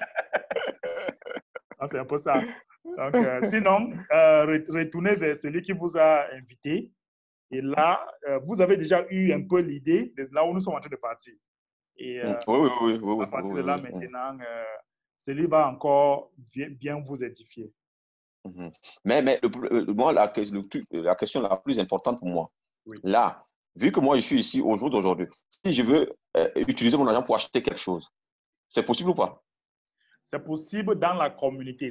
C'est un peu ça. Donc, sinon, retournez vers celui qui vous a invité. Et là, vous avez déjà eu un peu l'idée de là où nous sommes en train de partir. Et à partir de là, maintenant, celui va encore bien vous édifier. Mais moi, la question la plus importante pour moi, là, vu que moi, je suis ici au jour d'aujourd'hui, si je veux utiliser mon argent pour acheter quelque chose, c'est possible ou pas? C'est possible dans la communauté.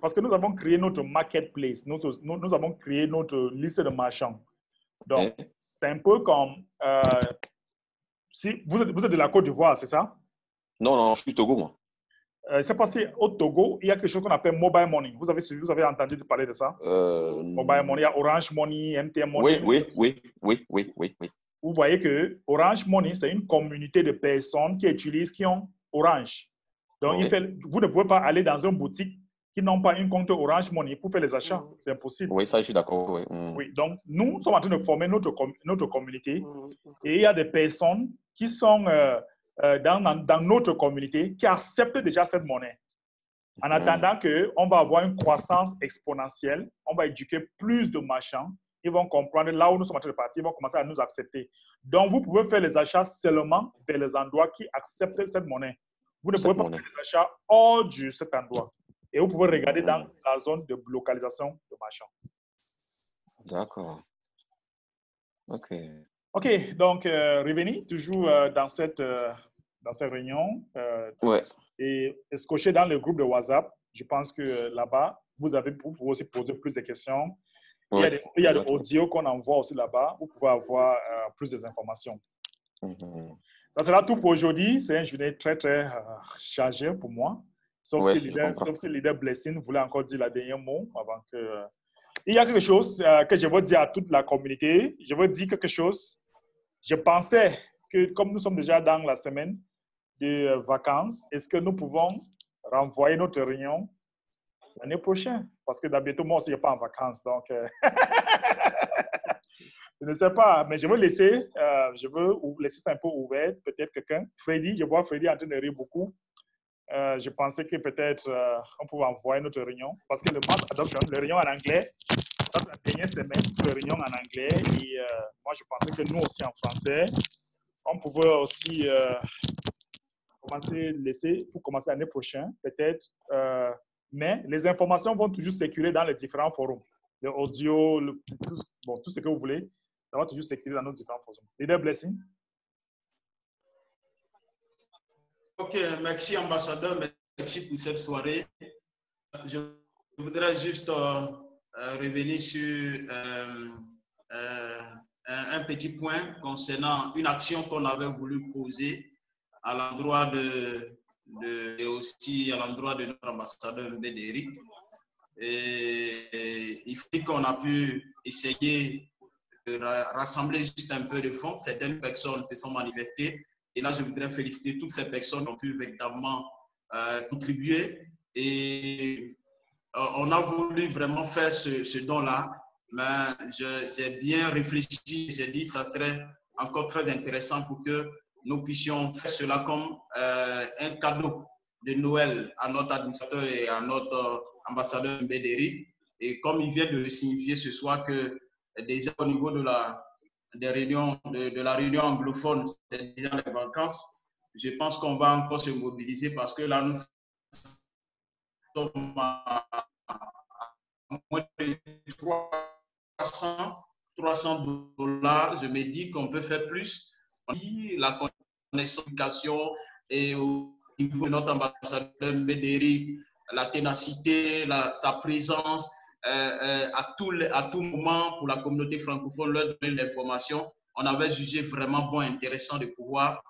Parce que nous avons créé notre marketplace. Nous avons créé notre liste de marchands. Donc, c'est un peu comme... si vous êtes de la Côte d'Ivoire, c'est ça? Non, je suis Togo, moi. C'est passé au Togo, il y a quelque chose qu'on appelle Mobile Money. Vous avez entendu parler de ça? Mobile Money, il y a Orange Money, MTN Money. Oui. Vous voyez que Orange Money, c'est une communauté de personnes qui ont Orange. Donc, vous ne pouvez pas aller dans une boutique qui n'ont pas un compte Orange Money pour faire les achats. C'est impossible. Oui, ça, je suis d'accord. Oui, donc, nous sommes en train de former notre communauté et il y a des personnes qui sont dans notre communauté qui acceptent déjà cette monnaie. En attendant qu'on va avoir une croissance exponentielle, on va éduquer plus de marchands, ils vont comprendre là où nous sommes en train de partir, ils vont commencer à nous accepter. Donc, vous pouvez faire les achats seulement vers les endroits qui acceptent cette monnaie. Vous ne pouvez pas faire les achats hors de cet endroit. Et vous pouvez regarder dans la zone de localisation de marchands. D'accord. OK. OK, donc revenez toujours dans cette réunion. Et escocher dans le groupe de WhatsApp. Je pense que là-bas, vous pouvez aussi poser plus de questions. Il y a des audios qu'on envoie aussi là-bas. Vous pouvez avoir plus d'informations. Ça sera tout pour aujourd'hui. C'est une journée très, très chargée pour moi. Sauf si le leader Blessing voulait encore dire le dernier mot avant que... Il y a quelque chose que je veux dire à toute la communauté. Je veux dire quelque chose. Je pensais que comme nous sommes déjà dans la semaine de vacances, est-ce que nous pouvons renvoyer notre réunion l'année prochaine. Parce que d'habitude, moi aussi, je ne suis pas en vacances. Donc, je ne sais pas, mais je veux laisser ça un peu ouvert. Peut-être quelqu'un. Freddy, je vois Freddy en train de rire beaucoup. Je pensais que peut-être on pouvait envoyer notre réunion. Parce que le mass adoption, le réunion en anglais, ça, c'est la dernière semaine, le réunion en anglais. Et moi, je pensais que nous aussi en français, on pouvait aussi commencer l'année prochaine, peut-être. Mais les informations vont toujours circuler dans les différents forums. Le audio, tout ce que vous voulez, ça va toujours circuler dans nos différents forums. Leader Blessing. Ok, merci ambassadeur, merci pour cette soirée. Je voudrais juste revenir sur un petit point concernant une action qu'on avait voulu poser à l'endroit et aussi à l'endroit de notre ambassadeur Mbédéric. Et il faut dire qu'on a pu essayer de rassembler juste un peu de fonds. Certaines personnes se sont manifestées. Et là, je voudrais féliciter toutes ces personnes qui ont pu véritablement contribuer. Et on a voulu vraiment faire ce don-là. Mais j'ai bien réfléchi. J'ai dit que ça serait encore très intéressant pour que nous puissions faire cela comme un cadeau de Noël à notre administrateur et à notre ambassadeur Mbédéric. Et comme il vient de le signifier ce soir que déjà au niveau de la réunion anglophone, c'est déjà les vacances, je pense qu'on va encore se mobiliser parce que là, nous sommes à moins de 300 $. Je me dis qu'on peut faire plus. La communication et au niveau de notre ambassadeur Mbédéric, la ténacité, sa présence à tout moment pour la communauté francophone, leur donner l'information. On avait jugé vraiment bon, intéressant de pouvoir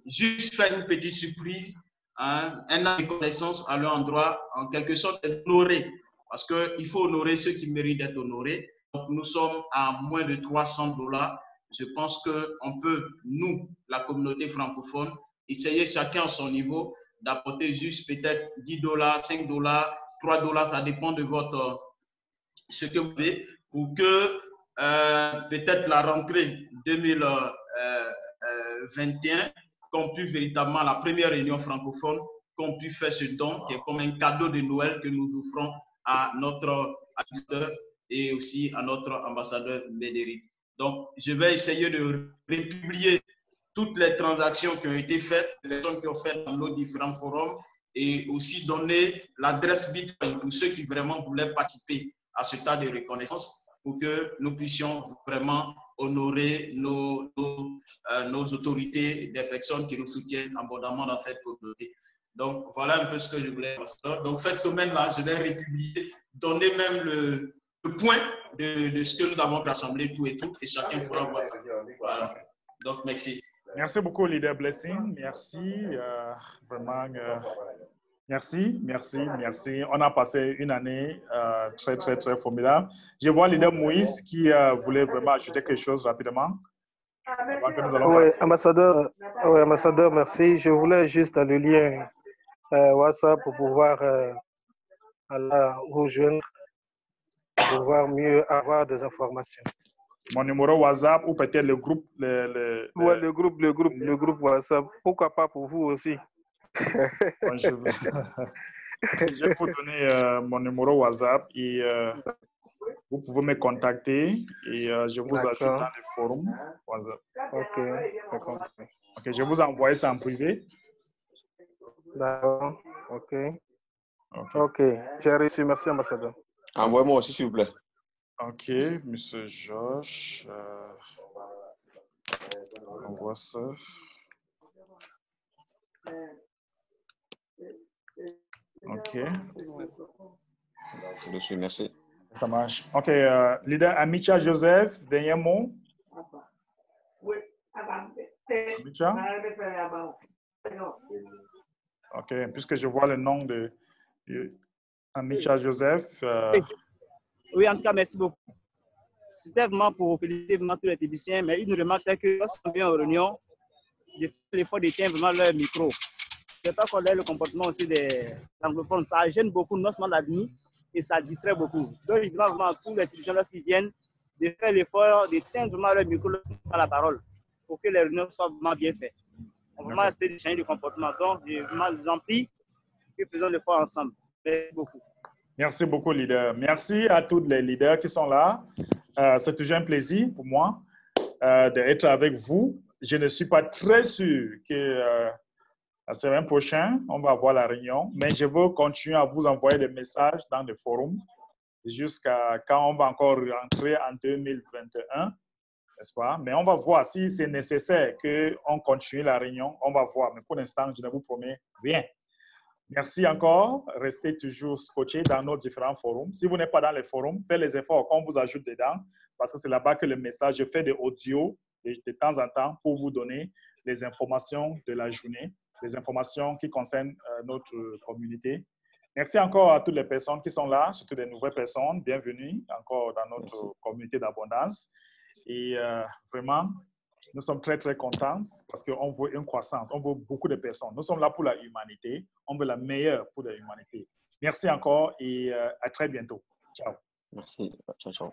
juste faire une petite surprise, un acte de reconnaissance à leur endroit, en quelque sorte honorer, parce qu'il faut honorer ceux qui méritent d'être honorés. Donc, nous sommes à moins de 300 $. Je pense qu'on peut, nous, la communauté francophone, essayer chacun à son niveau d'apporter juste peut-être 10 $, 5 $, 3 $, ça dépend de ce que vous voulez, pour que peut-être la rentrée 2021, qu'on puisse véritablement, la première réunion francophone, qu'on puisse faire ce don qui est comme un cadeau de Noël que nous offrons à notre ambassadeur et aussi à notre ambassadeur Mbédéric. Donc, je vais essayer de republier toutes les transactions qui ont été faites, les personnes qui ont fait dans nos différents forums et aussi donner l'adresse Bitcoin pour ceux qui vraiment voulaient participer à ce tas de reconnaissance pour que nous puissions vraiment honorer nos autorités, des personnes qui nous soutiennent abondamment dans cette communauté. Donc, voilà un peu ce que je voulais dire. Donc, cette semaine-là, je vais republier, donner même le point de ce que nous avons rassemblé tout et tout, et chacun pourra voir ça. Voilà. Donc, merci. Merci beaucoup, Leader Blessing. Merci. Vraiment, merci. On a passé une année très, très, très formidable. Je vois Leader Moïse qui voulait vraiment ajouter quelque chose rapidement. Oui, ambassadeur, merci. Je voulais juste le lien WhatsApp pour pouvoir vous joindre, pour pouvoir mieux avoir des informations. Mon numéro WhatsApp ou peut-être le groupe. Oui, le groupe WhatsApp. Pourquoi pas pour vous aussi? Je vais vous donner mon numéro WhatsApp et vous pouvez me contacter et je vous ajoute dans le forum WhatsApp. Ok, d'accord. Ok, je vous envoie ça en privé. D'accord, ok, j'ai reçu. Merci, ambassadeur. Envoyez-moi aussi, s'il vous plaît. Ok, Monsieur Georges. On voit ça. Ok. C'est dessus, merci. Ça marche. Ok, leader Amicha Joseph, dernier mot. Amicha? Ok, puisque je vois le nom de Amicha Joseph. Oui, en tout cas, merci beaucoup. C'était vraiment pour féliciter vraiment tous les techniciens, mais une remarque, c'est que lorsqu'on vient aux réunions, il faut d'éteindre vraiment leur micro. sais pas quel est le comportement aussi des anglophones. Ça gêne beaucoup, non seulement l'admis, et ça distrait beaucoup. Donc, je demande vraiment à tous les étudiants lorsqu'ils viennent de faire l'effort de teindre vraiment leur micro lorsqu'ils font la parole pour que les réunions soient vraiment bien faites. On va vraiment essayer de changer de comportement. Donc, je vous en prie que faisons l'effort ensemble. Merci beaucoup. Merci beaucoup, leader. Merci à tous les leaders qui sont là. C'est toujours un plaisir pour moi d'être avec vous. Je ne suis pas très sûr que la semaine prochaine, on va avoir la réunion, mais je veux continuer à vous envoyer des messages dans le forum jusqu'à quand on va encore rentrer en 2021, n'est-ce pas? Mais on va voir si c'est nécessaire qu'on continue la réunion. On va voir, mais pour l'instant, je ne vous promets rien. Merci encore. Restez toujours scotchés dans nos différents forums. Si vous n'êtes pas dans les forums, faites les efforts qu'on vous ajoute dedans parce que c'est là-bas que le message, je fais des audios de temps en temps pour vous donner les informations de la journée, les informations qui concernent notre communauté. Merci encore à toutes les personnes qui sont là, surtout des nouvelles personnes. Bienvenue encore dans notre communauté d'abondance. Et vraiment, nous sommes très, très contents parce qu'on veut une croissance, on veut beaucoup de personnes. Nous sommes là pour la humanité, on veut la meilleure pour la humanité. Merci encore et à très bientôt. Ciao. Merci. Ciao, ciao.